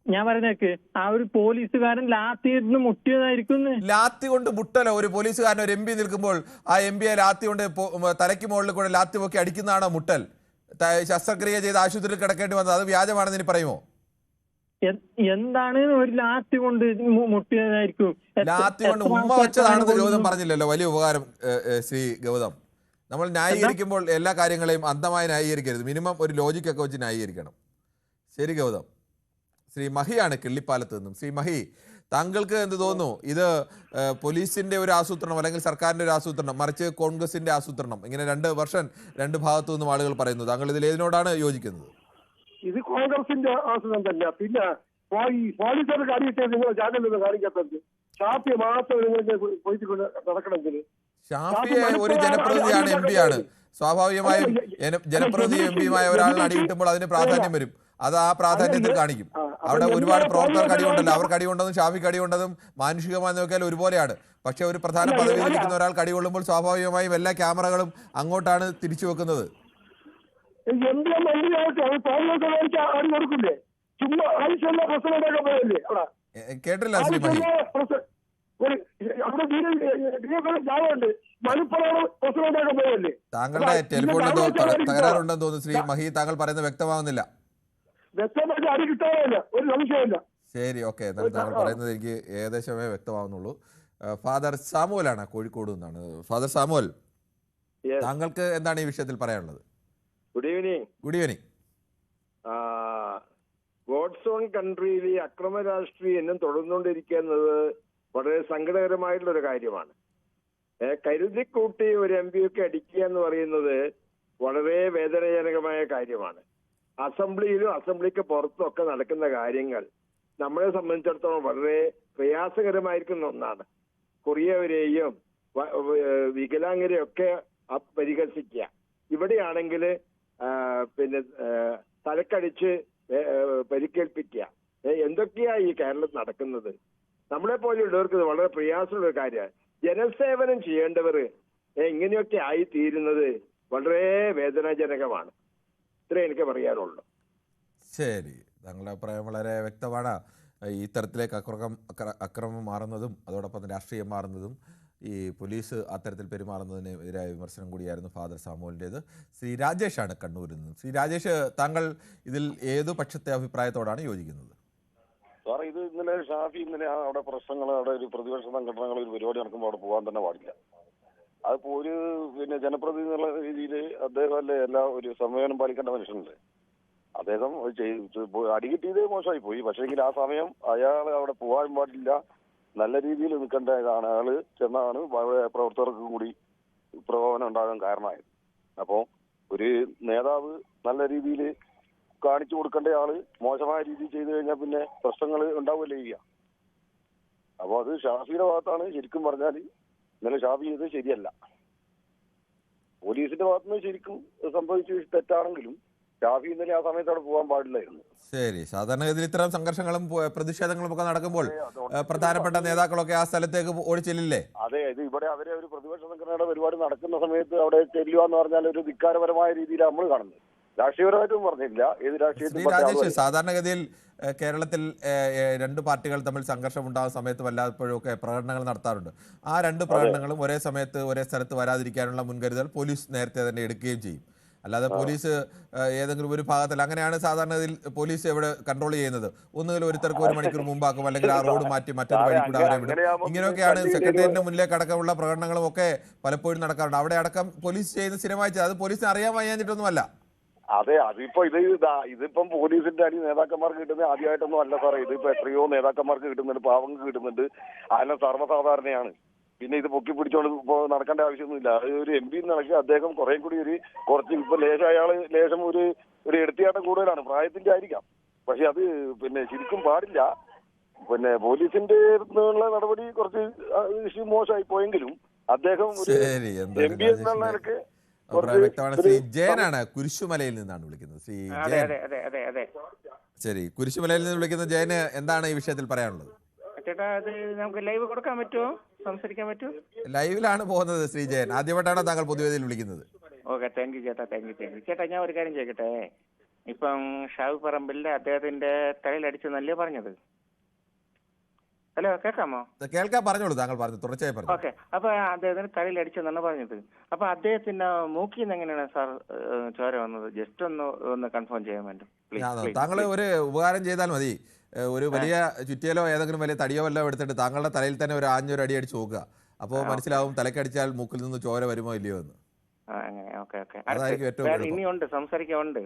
ഞാൻ പറയുന്നേക്ക്, ആ ഒരു പോലീസുകാരൻ ലാത്തിന്ന് മുട്ടിയതായിരിക്കും. ലാത്തി കൊണ്ട് മുട്ടലോ? ഒരു പോലീസുകാരൻ ഒരു MP നിൽക്കുമ്പോൾ ആ MP-യെ ലാത്തി കൊണ്ട് തലയ്ക്ക് മുകളിൽ കൂടെ ലാത്തി പൊക്കി അടിക്കുന്നതാണോ മുട്ടൽ? ശസ്ത്രക്രിയ ചെയ്ത് ആശുപത്രിയിൽ കിടക്കേണ്ടി വന്നത് അത് വ്യാജമാണെന്ന് ഇനി പറയുമോ? എന്താണ് ഒരു ലാത്തി കൊണ്ട് മുട്ടിയതായിരിക്കും? ലാത്തി കൊണ്ട് ഉമ്മ വെച്ചതാണെന്ന് ഗൗതം പറഞ്ഞില്ലല്ലോ. വലിയ ഉപകാരം ശ്രീ ഗൗതം. നമ്മൾ ന്യായീകരിക്കുമ്പോൾ എല്ലാ കാര്യങ്ങളെയും അന്ധമായി ന്യായീകരിക്കരുത്. മിനിമം ഒരു ലോജിക്കൊക്കെ വെച്ച് ന്യായീകരിക്കണം. ശരി ഗൗതം. ശ്രീ മഹിയാണ് കിള്ളിപ്പാലത്ത് നിന്നും. ശ്രീ മഹി, താങ്കൾക്ക് എന്ത് തോന്നുന്നു? ഇത് പോലീസിന്റെ ഒരു ആസൂത്രണം അല്ലെങ്കിൽ സർക്കാരിന്റെ ഒരു ആസൂത്രണം, മറിച്ച് കോൺഗ്രസിന്റെ ആസൂത്രണം, ഇങ്ങനെ 2 വർഷം 2 ഭാഗത്തു നിന്നും ആളുകൾ പറയുന്നു. താങ്കൾ ഇതിൽ ഏതിനോടാണ് യോജിക്കുന്നത്? ഇത് കോൺഗ്രസിന്റെ ആസൂത്രണം തന്നെ. പിന്നെ ഈ പോലീസുകാർ കാണിച്ചിട്ട് നിങ്ങൾ ചാനലൊന്നും കാണിക്കാത്തത് ഷാഫിയെ മാത്രം പോയിട്ട് നടക്കണമെങ്കിൽ. ഷാഫിയെ ഒരു ജനപ്രതിനിധിയാണ്, MP ആണ്. സ്വാഭാവികമായും ജനപ്രതിനിധി MP-യുമായ ഒരാളിന് അടികിട്ടുമ്പോൾ അതിന് പ്രാധാന്യം വരും. അത് ആ പ്രാധാന്യത്തിൽ കാണിക്കും. അവിടെ ഒരുപാട് പ്രവർത്തകർക്ക് അടിയുണ്ടല്ലോ. അവർക്ക് അടിയുണ്ടെന്നും ഷാഫിക്ക് അടിയുണ്ടെന്നും മാനുഷികമായി നോക്കിയാൽ ഒരുപോലെയാണ്. പക്ഷെ ഒരു പ്രധാന പദവിയിൽ ഇരിക്കുന്ന ഒരാൾ കടികൊള്ളുമ്പോൾ സ്വാഭാവികമായും എല്ലാ ക്യാമറകളും അങ്ങോട്ടാണ് തിരിച്ചു വെക്കുന്നത്. കേട്ടില്ല ശ്രീ മഹി. താങ്കളുടെ ടെലിഫോണിൽ എന്തോ തകരാറുണ്ടെന്ന് തോന്നുന്നു ശ്രീ മഹി. താങ്കൾ പറയുന്നത് വ്യക്തമാവുന്നില്ല. ശരി, ഓക്കെ. താങ്കൾ പറയുന്നത് എനിക്ക് ഏകദേശമേ വ്യക്തമാവുന്നുള്ളൂ. ഫാദർ സാമുവലാണ്, കോഴിക്കോട് നിന്നാണ്. ഫാദർ സാമുവൽ, താങ്കൾക്ക് എന്താണ് ഈ വിഷയത്തിൽ പറയാനുള്ളത്? Good evening. Good evening. God's own കൺട്രിയിൽ ഈ അക്രമ രാഷ്ട്രീയം എന്നും തുടർന്നുകൊണ്ടിരിക്കുന്നത് വളരെ സങ്കടകരമായിട്ടുള്ള ഒരു കാര്യമാണ്. കരുതിക്കൂട്ടി ഒരു MP-യൊക്കെ അടിക്കുക എന്ന് പറയുന്നത് വളരെ വേദനാജനകമായ കാര്യമാണ്. അസംബ്ലിയിലും അസംബ്ലിക്ക് പുറത്തും ഒക്കെ നടക്കുന്ന കാര്യങ്ങൾ നമ്മളെ സംബന്ധിച്ചിടത്തോളം വളരെ പ്രയാസകരമായിരിക്കുന്ന ഒന്നാണ്. കൊറിയവരെയും വികലാംഗരെയും ഒക്കെ പരിഹസിക്കുക. ഇവിടെയാണെങ്കിൽ പിന്നെ തലക്കടിച്ച് പരിക്കേൽപ്പിക്കുക. എന്തൊക്കെയാ ഈ കേരളത്തിൽ നടക്കുന്നത്? നമ്മളെ പോലെയുള്ളവർക്ക് ഇത് വളരെ പ്രയാസമുള്ള ഒരു കാര്യമാണ്. ജനസേവനം ചെയ്യേണ്ടവർ ഇങ്ങനെയൊക്കെ ആയി തീരുന്നത് വളരെ വേദനാജനകമാണ്. ഇത്രേ എനിക്ക് പറയാനുള്ളൂ. ശരി, താങ്കളുടെ അഭിപ്രായം വളരെ വ്യക്തമാണ്. ഈ തരത്തിലേക്ക് അക്രമം മാറുന്നതും അതോടൊപ്പം രാഷ്ട്രീയം മാറുന്നതും ഈ പോലീസ് അത്തരത്തിൽ പെരുമാറുന്നതിന് എതിരായ വിമർശനം കൂടിയായിരുന്നു ഫാദർ സാമുവലിൻ്റേത്. ശ്രീ രാജേഷാണ് കണ്ണൂരിൽ നിന്ന്. ശ്രീ രാജേഷ്, താങ്കൾ ഇതിൽ ഏതു പക്ഷത്തെ അഭിപ്രായത്തോടാണ് യോജിക്കുന്നത്? സാറേ, ഇത് ഇന്നലെ ഷാഫി അവിടെ പ്രശ്നങ്ങൾ, അവിടെ ഒരു പ്രതിപക്ഷ സംഘടനകൾ ഒരു പരിപാടി നടക്കുമ്പോൾ അവിടെ പോകാൻ തന്നെ പാടില്ല. അതിപ്പോ ഒരു ജനപ്രതിനിധി എന്നുള്ള രീതിയിൽ അദ്ദേഹം അല്ലേ എല്ലാ ഒരു സംവേദനം പാലിക്കേണ്ട മനുഷ്യനല്ലേ. അദ്ദേഹം അടികിട്ടിയത് മോശമായി പോയി. പക്ഷേങ്കിൽ ആ സമയം അയാൾ അവിടെ പോകാൻ പാടില്ല, നല്ല രീതിയിൽ നിൽക്കേണ്ടതാണ്. അയാള് ചെന്നാണ് പ്രവർത്തകർക്കും കൂടി പ്രകോപനം ഉണ്ടാകാൻ കാരണമായത്. അപ്പോ ഒരു നേതാവ് നല്ല രീതിയിൽ കാണിച്ചു കൊടുക്കേണ്ട ആള് മോശമായ രീതിയിൽ ചെയ്തു കഴിഞ്ഞാൽ പിന്നെ പ്രശ്നങ്ങൾ ഉണ്ടാവുകയല്ലേ ചെയ്യുക. അപ്പൊ അത് ഷാഫിയുടെ ഭാഗത്താണ്. ശരിക്കും പറഞ്ഞാൽ ഇന്നലെ ഷാഫി ചെയ്തത് ശരിയല്ല. പോലീസിന്റെ ഭാഗത്തുനിന്ന് ശരിക്കും സംഭവിച്ച തെറ്റാണെങ്കിലും ഷാഫി ഇന്നലെ ആ സമയത്ത് അവിടെ പോകാൻ പാടില്ലായിരുന്നു. ശരി, സാധാരണഗതിയിൽ ഇത്തരം സംഘർഷങ്ങളും പ്രതിഷേധങ്ങളും ഒക്കെ നടക്കുമ്പോൾ പ്രധാനപ്പെട്ട നേതാക്കളൊക്കെ ആ സ്ഥലത്തേക്ക് ഓടിച്ചെല്ലില്ലേ? അതെ, ഇത് ഇവിടെ അവരെ ഒരു പ്രതിപക്ഷ സംഘടനയുടെ പരിപാടി നടക്കുന്ന സമയത്ത് അവിടെ ചെല്ലുക എന്ന് പറഞ്ഞാൽ ഒരു ധിക്കാരപരമായ രീതിയിലാണ് നമ്മൾ കാണുന്നത്. രാഷ്ട്രീയപരമായിട്ടും പറഞ്ഞില്ല, ഏത് രാഷ്ട്രീയത്തിൽ. സാധാരണഗതിയിൽ കേരളത്തിൽ രണ്ട് പാർട്ടികൾ തമ്മിൽ സംഘർഷം ഉണ്ടാകുന്ന സമയത്ത് വല്ലപ്പോഴും ഒക്കെ പ്രകടനങ്ങൾ നടത്താറുണ്ട്. ആ രണ്ട് പ്രകടനങ്ങളും ഒരേ സമയത്ത് ഒരേ സ്ഥലത്ത് വരാതിരിക്കാനുള്ള മുൻകരുതൽ പോലീസ് നേരത്തെ തന്നെ എടുക്കുകയും ചെയ്യും. അല്ലാതെ പോലീസ് ഏതെങ്കിലും ഒരു ഭാഗത്തിൽ, അങ്ങനെയാണ് സാധാരണഗതിയിൽ പോലീസ് എവിടെ കൺട്രോൾ ചെയ്യുന്നത്. ഒന്നുകിൽ ഒരുത്തർക്ക് 1 മണിക്കൂർ മുമ്പാക്കും, അല്ലെങ്കിൽ ആ റോഡ് മാറ്റി മറ്റൊരു വഴി കൂടെ അവരെ വിടും. ഇങ്ങനെയൊക്കെയാണ് സെക്രട്ടേറിയറ്റിന്റെ മുന്നിലേക്ക് അടക്കമുള്ള പ്രകടനങ്ങളും ഒക്കെ പലപ്പോഴും നടക്കാറുണ്ട്. അവിടെ അടക്കം പോലീസ് ചെയ്യുന്ന സ്ഥിരമായി, അത് പോലീസിന് അറിയാൻ വയ്യാഞ്ഞിട്ടൊന്നുമല്ല. അതെ, അതിപ്പോ ഇതിപ്പം പോലീസിന്റെ അടി നേതാക്കന്മാർക്ക് കിട്ടുന്നത് ആദ്യമായിട്ടൊന്നും അല്ല സാറേ. ഇതിപ്പോ എത്രയോ നേതാക്കന്മാർക്ക് കിട്ടുന്നുണ്ട്, പാവങ്ങൾക്ക് കിട്ടുന്നുണ്ട്. അതെല്ലാം സർവ്വസാധാരണയാണ്. പിന്നെ ഇത് പൊക്കി പിടിച്ചോണ്ട് ഇപ്പോ നടക്കേണ്ട ആവശ്യമൊന്നുമില്ല. അത് ഒരു MP നടക്കുക, അദ്ദേഹം കുറെ കൂടി കുറച്ച് ഇപ്പൊ ലേശം ഒരു എടുത്തിയാട്ടം കൂടുതലാണ്, പ്രായത്തിന്റെ ആയിരിക്കാം. പക്ഷെ അത് പിന്നെ ശരിക്കും പാടില്ല. പിന്നെ പോലീസിന്റെ ഉള്ള നടപടി കുറച്ച് മോശമായി പോയെങ്കിലും അദ്ദേഹം ഒരു MP എന്നുള്ള നിലക്ക് വ്യക്തമാണ്. ശ്രീ ജയനാണ് കുരിശുമലയിൽ നിന്നാണ് വിളിക്കുന്നത്. ശ്രീ ജയൻ, ശരി, കുരിശുമലയിൽ നിന്ന് വിളിക്കുന്ന ജയന് എന്താണ് ഈ വിഷയത്തിൽ പറയാനുള്ളത്? ചേട്ടാ, അത് നമുക്ക് ലൈവ് കൊടുക്കാൻ പറ്റുമോ, സംസാരിക്കാൻ പറ്റുമോ? ലൈവിലാണ് പോകുന്നത് ശ്രീ ജയൻ. ആദ്യമായിട്ടാണോ താങ്കൾ പൊതുവേദിയിൽ വിളിക്കുന്നത്? ഓക്കെ, താങ്ക് യു ചേട്ടാ, താങ്ക് യു. ചേട്ടാ, ഞാൻ ഒരു കാര്യം ചോദിക്കട്ടെ. ഇപ്പം ഷാഫി പറമ്പിലിന്റെ അദ്ദേഹത്തിന്റെ തലയിലടിച്ചെന്നല്ലേ പറഞ്ഞത്? ഹലോ, കേൾക്കാമോ? കേൾക്കാൻ, പറഞ്ഞോളൂ, താങ്കൾ പറഞ്ഞു, തുടർച്ചയായി പറഞ്ഞു. ഓക്കെ, അപ്പൊ അദ്ദേഹത്തിന് തലയിലടിച്ചെന്നാണ് പറഞ്ഞത്. അപ്പൊ അദ്ദേഹത്തിന്റെ മൂക്കിൽ നിന്ന് എങ്ങനെയാണ് സാർ ചോര വന്നത്? ജസ്റ്റ് ഒന്ന് കൺഫേം ചെയ്യാൻ വേണ്ടി താങ്കൾ ഒരു ഉപകാരം ചെയ്താൽ മതി. ഒരു വലിയ ചുറ്റിയലോ ഏതെങ്കിലും വലിയ തടിയോ വല്ലോ എടുത്തിട്ട് താങ്കളുടെ തലയിൽ തന്നെ ഒരു ആഞ്ഞൊരു അടി അടിച്ച് നോക്കുക. അപ്പോൾ മനസ്സിലാവും തലക്കടിച്ചാൽ മൂക്കിൽ നിന്ന് ചോര വരുമോ ഇല്ലയോ എന്ന്. അതായിരിക്കും ഏറ്റവും ഇനിയുണ്ട്, സംസാരിക്കാനുണ്ട്.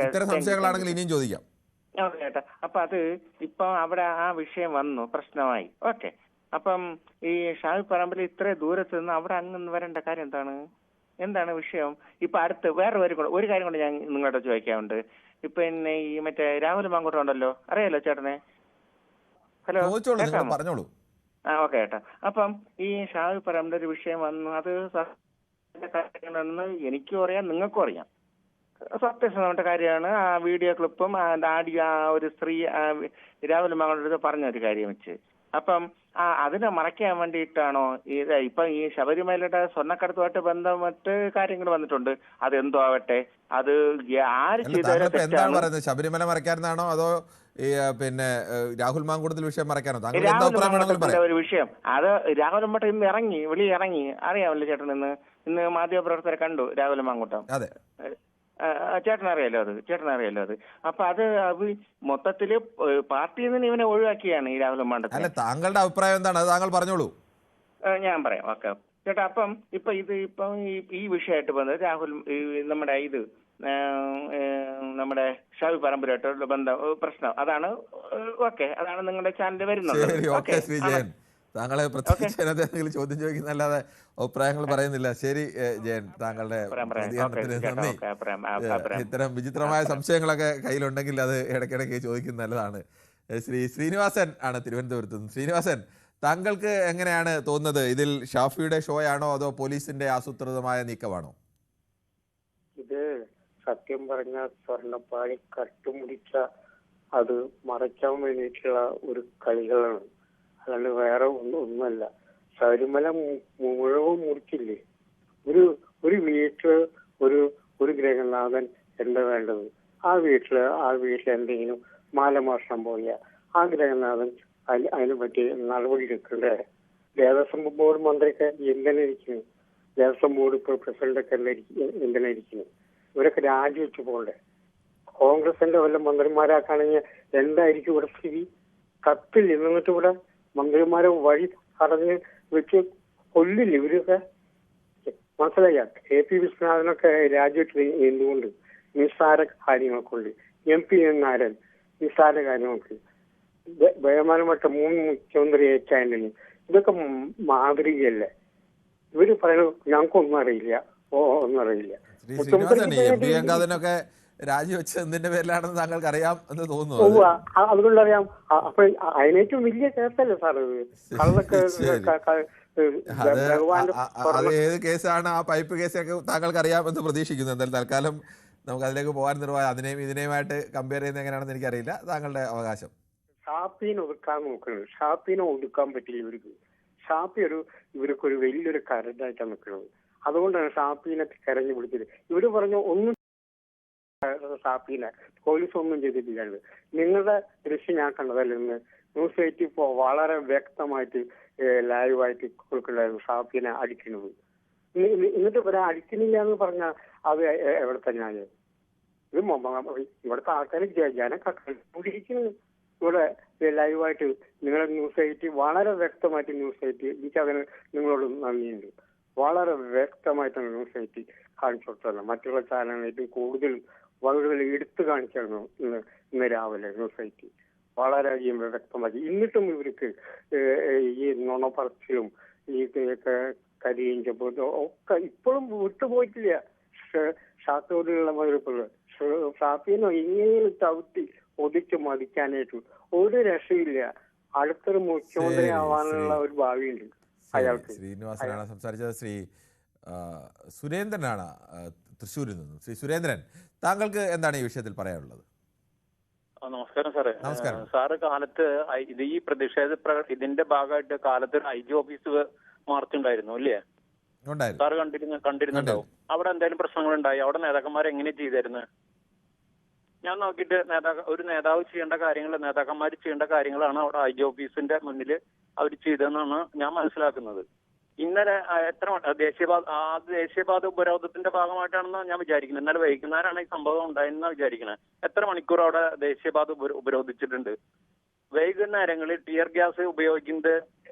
ഇത്തരം സംശയങ്ങളാണെങ്കിൽ ഇനിയും ചോദിക്കാം. ഓക്കെ ചേട്ടാ, അപ്പൊ അത് ഇപ്പൊ അവിടെ ആ വിഷയം വന്നു, പ്രശ്നമായി. ഓക്കെ, അപ്പം ഈ ഷാഫി പറമ്പിൽ ഇത്ര ദൂരത്ത് നിന്ന് അവിടെ അങ്ങ് വരേണ്ട കാര്യം എന്താണ് വിഷയം? ഇപ്പൊ അടുത്ത് വേറെ ഒരു കാര്യം കൊണ്ട് ഞാൻ നിങ്ങളോട് ചോദിക്കാറുണ്ട്. പിന്നെ ഈ മറ്റേ രാഹുൽ മാങ്കൂട്ടം ഉണ്ടല്ലോ, അറിയാലോ ചേട്ടനെ? ഹലോ, പറഞ്ഞോളൂ. ഓക്കെ ചേട്ടാ, അപ്പം ഈ ഷാഫി പറമ്പിന്റെ ഒരു വിഷയം വന്നു. അത് കാര്യങ്ങളാണെന്ന് എനിക്കും അറിയാം, നിങ്ങൾക്കും അറിയാം. സത്യസന്ധമായ കാര്യമാണ്. ആ വീഡിയോ ക്ലിപ്പും ആ ഒരു സ്ത്രീ രാഹുൽ മാങ്കൂട്ടം പറഞ്ഞ ഒരു കാര്യം വെച്ച്, അപ്പം അതിനെ മറയ്ക്കാൻ വേണ്ടിയിട്ടാണോ ഇപ്പൊ ഈ ശബരിമലയുടെ സ്വർണ്ണക്കടത്തുമായിട്ട് ബന്ധപ്പെട്ട് കാര്യങ്ങൾ വന്നിട്ടുണ്ട്. അതെന്തോ ആവട്ടെ, അത് ആര് ചെയ്താലും ശബരിമല മറയ്ക്കാനാണോ അതോ പിന്നെ രാഹുൽ മാങ്കൂട്ടത്തിൽ വിഷയം മറയ്ക്കാനോ? ഒരു വിഷയം അത് രാഹുൽ മാങ്കൂട്ടം ഇന്ന് ഇറങ്ങി അറിയാമല്ലോ ചേട്ടൻ? ഇന്ന് മാധ്യമപ്രവർത്തകരെ കണ്ടു രാഹുൽ മാങ്കൂട്ടം. ചേട്ടനറിയാലോ അത്. അപ്പൊ അത് മൊത്തത്തില് പാർട്ടിയിൽ നിന്ന് ഇവനെ ഒഴിവാക്കിയാണ് ഈ രാഹുൽ മാങ്കൂട്ടം. അല്ല, താങ്കളുടെ അഭിപ്രായം എന്താണ്? അത് താങ്കൾ പറഞ്ഞോളൂ. ഞാൻ പറയാം. ഓക്കെ ചേട്ടാ, അപ്പം ഈ വിഷയമായിട്ട് വന്നത് രാഹുൽ നമ്മുടെ ഷാഫി പറമ്പിലായിട്ടുള്ള പ്രശ്നം അതാണ്. ഓക്കെ, അതാണ് നിങ്ങളുടെ ചാനലിൽ വരുന്നത്. താങ്കളെ പ്രത്യേകിച്ച് എന്തെങ്കിലും ചോദ്യം ചോദിക്കുന്നല്ലാതെ അഭിപ്രായങ്ങൾ പറയുന്നില്ല. ശരി ജയൻ, താങ്കളുടെ പ്രതികരണത്തിന് നന്ദി. ഇത്തരം വിചിത്രമായ സംശയങ്ങളൊക്കെ കയ്യിലുണ്ടെങ്കിൽ അത് ഇടയ്ക്കിടയ്ക്ക് ചോദിക്കുന്നത് നല്ലതാണ്. ശ്രീ ശ്രീനിവാസൻ ആണ് തിരുവനന്തപുരത്ത് നിന്ന്. ശ്രീനിവാസൻ, താങ്കൾക്ക് എങ്ങനെയാണ് തോന്നുന്നത്? ഇതിൽ ഷാഫിയുടെ ഷോയാണോ അതോ പോലീസിന്റെ ആസൂത്രിതമായ നീക്കമാണോ? ഇത് സത്യം പറഞ്ഞ സ്വർണ്ണപ്പാളി കട്ടുമുടിച്ച അത് മറയ്ക്കാൻ വേണ്ടിയിട്ടുള്ള ഒരു കളികളാണ്, അല്ലാണ്ട് വേറെ ഒന്നുമല്ല. ശബരിമല മുഴുവൻ മുറിച്ചില്ലേ? ഒരു വീട്ടില് ഒരു ഗ്രഹനാഥൻ എന്താ വേണ്ടത്? ആ വീട്ടിൽ എന്തെങ്കിലും മാലമോഷണം പോയ ആ ഗൃഹനാഥൻ അതിനെ പറ്റി നടപടി എടുക്കണ്ടേ? ദേവസ്വം ബോർഡ് മന്ത്രിയൊക്കെ എന്തിനാ ഇരിക്കുന്നു? ദേവസ്വം ബോർഡ് ഇപ്പോൾ പ്രസിഡന്റൊക്കെ എന്തിനാ ഇരിക്കുന്നു? ഇവരൊക്കെ രാജിവെച്ച് പോകണ്ടേ? കോൺഗ്രസിന്റെ വല്ല മന്ത്രിമാരാക്കാണെങ്കിൽ എന്തായിരിക്കും ഇവിടെ സ്ഥിതി? കത്തിൽ നിന്നിട്ട് ഇവിടെ മന്ത്രിമാരെ വഴി തടഞ്ഞ് വെച്ച് കൊല്ലില്ല ഇവരൊക്കെ. മനസ്സിലായ KP വിശ്വനാഥനൊക്കെ രാജിവെച്ചത് എന്തുകൊണ്ട്? നിസ്സാര കാര്യങ്ങൾക്കുണ്ട്. MP നാരായണൻ നിസ്സാര കാര്യങ്ങൾക്ക്. ബഹുമാനപ്പെട്ട 3 മുഖ്യമന്ത്രി ആന്റണി ഇതൊക്കെ മാതൃകയല്ലേ? ഇവര് പറയുന്നത് ഞങ്ങൾക്കൊന്നും അറിയില്ല, ഒന്നും അറിയില്ല. ഗംഗാധരനൊക്കെ രാജിവെച്ച് എന്തിന്റെ പേരിലാണെന്ന് താങ്കൾക്ക് അറിയാം എന്ന് തോന്നുന്നു. അതുകൊണ്ടറിയാം. അപ്പൊ അതിനേറ്റവും വലിയ കേസല്ലേ സാർ ഇത്? കള്ളൊക്കെ അത് ഏത് കേസാണ്? ആ പൈപ്പ് കേസൊക്കെ താങ്കൾക്ക് അറിയാം എന്ന് പ്രതീക്ഷിക്കുന്നു. എന്തായാലും തൽക്കാലം നമുക്ക് അതിലേക്ക് പോകാൻ നിർവാഹം. ഇതിനെയുമായിട്ട് കമ്പയർ ചെയ്യുന്നത് എങ്ങനെയാണെന്ന് എനിക്കറിയില്ല. താങ്കളുടെ അവകാശം. ഷാപ്പിനെ ഒതുക്കാൻ നോക്കുന്നത്. ഷാപ്പിനെ ഒതുക്കാൻ പറ്റില്ല ഇവർക്ക്. ഷാപ്പി ഇവർക്കൊരു വലിയൊരു കരടായിട്ടാണ് നിൽക്കുന്നത്. അതുകൊണ്ടാണ് ഷാപ്പിനെ കരഞ്ഞു പിടിച്ചത്. ഇവര് പറഞ്ഞു ഒന്നും ഷാപ്പിനെ പോലീസ് ഒന്നും ചെയ്തിട്ടില്ല. നിങ്ങളുടെ ദൃശ്യം ഞാൻ കണ്ടതല്ല. ഇന്ന് ന്യൂസ് 8 ഇപ്പോൾ വളരെ വ്യക്തമായിട്ട് ലൈവായിട്ട് കൊടുക്കണ്ടായിരുന്നു ഷാപ്പിനെ അടിക്കുന്നത്. എന്നിട്ട് ഇവരെ അടിക്കുന്നില്ല എന്ന് പറഞ്ഞാൽ അത് എവിടുത്തെ ന്യായം? ഇത് ഇവിടുത്തെ ആൾക്കാർ ജനക്കെ കണ്ടുപിടിക്കുന്നത് ഇവിടെ ലൈവായിട്ട്. നിങ്ങളെ ന്യൂസ് 8 വളരെ വ്യക്തമായിട്ട് ന്യൂസ് 8, എനിക്കതിന് നിങ്ങളോട് നന്ദിയുണ്ട്. വളരെ വ്യക്തമായിട്ടാണ് ന്യൂസ് 8 കാണിച്ചു കൊടുത്തത്. മറ്റുള്ള ചാനലിനായിട്ട് കൂടുതൽ എടുത്തു കാണിച്ചായിരുന്നു ഇന്ന് രാവിലെ ന്യൂസ് 8 വളരെയധികം വ്യക്തമാക്കി. എന്നിട്ടും ഇവർക്ക് ഈ നുണപ്പറച്ചിലും ഈ കരിയിഞ്ചപ്പോൾ ഒക്കെ ഇപ്പോഴും വിട്ടുപോയിട്ടില്ല. ഷാത്തോടുള്ള മതിപ്പുള്ള ഷാപ്പിനോ ഇങ്ങനെ ചവിട്ടി ഒതിച്ച് മതിക്കാനായിട്ട് ഒരു രക്ഷയില്ല. അടുത്തൊരു മുഖ്യമന്ത്രി ആവാനുള്ള ഒരു ഭാവിയുണ്ട് അയാൾക്ക്. ശ്രീനിവാസനാണ് സംസാരിച്ചത്. ശ്രീ സുരേന്ദ്രനാണ് തൃശ്ശൂരിൽ നിന്നും. ശ്രീ സുരേന്ദ്രൻ, താങ്കൾക്ക് എന്താണ് ഈ വിഷയത്തിൽ പറയാനുള്ളത്? നമസ്കാരം സാറേ. നമസ്കാരം സാറ് കാലത്ത് ഈ ഇതിന്റെ ഭാഗമായിട്ട് കാലത്ത് ഒരു IG ഓഫീസ് മാർച്ച് ഉണ്ടായിരുന്നു അല്ലേ? സാറ് കണ്ടിരുന്നുണ്ടാവും. അവിടെ എന്തെങ്കിലും പ്രശ്നങ്ങൾ ഉണ്ടായി? അവിടെ നേതാക്കന്മാർ എങ്ങനെ ചെയ്തായിരുന്നു? ഞാൻ നോക്കിയിട്ട് ഒരു നേതാവ് ചെയ്യേണ്ട കാര്യങ്ങൾ, നേതാക്കന്മാർ ചെയ്യേണ്ട കാര്യങ്ങളാണ് അവിടെ IG ഓഫീസിന്റെ മുന്നിൽ അവർ ചെയ്തതെന്നാണ് ഞാൻ മനസ്സിലാക്കുന്നത്. ഇന്നലെ ദേശീയപാത ഉപരോധത്തിന്റെ ഭാഗമായിട്ടാണെന്ന് ഞാൻ വിചാരിക്കുന്നത്. ഇന്നലെ വൈകുന്നേരമാണ് ഈ സംഭവം ഉണ്ടായെന്ന് വിചാരിക്കുന്നത്. എത്ര മണിക്കൂർ അവിടെ ദേശീയപാത ഉപരോധിച്ചിട്ടുണ്ട്? വൈകുന്നേരങ്ങളിൽ ടിയർ ഗ്യാസ് ഉപയോഗിക്കുന്നത്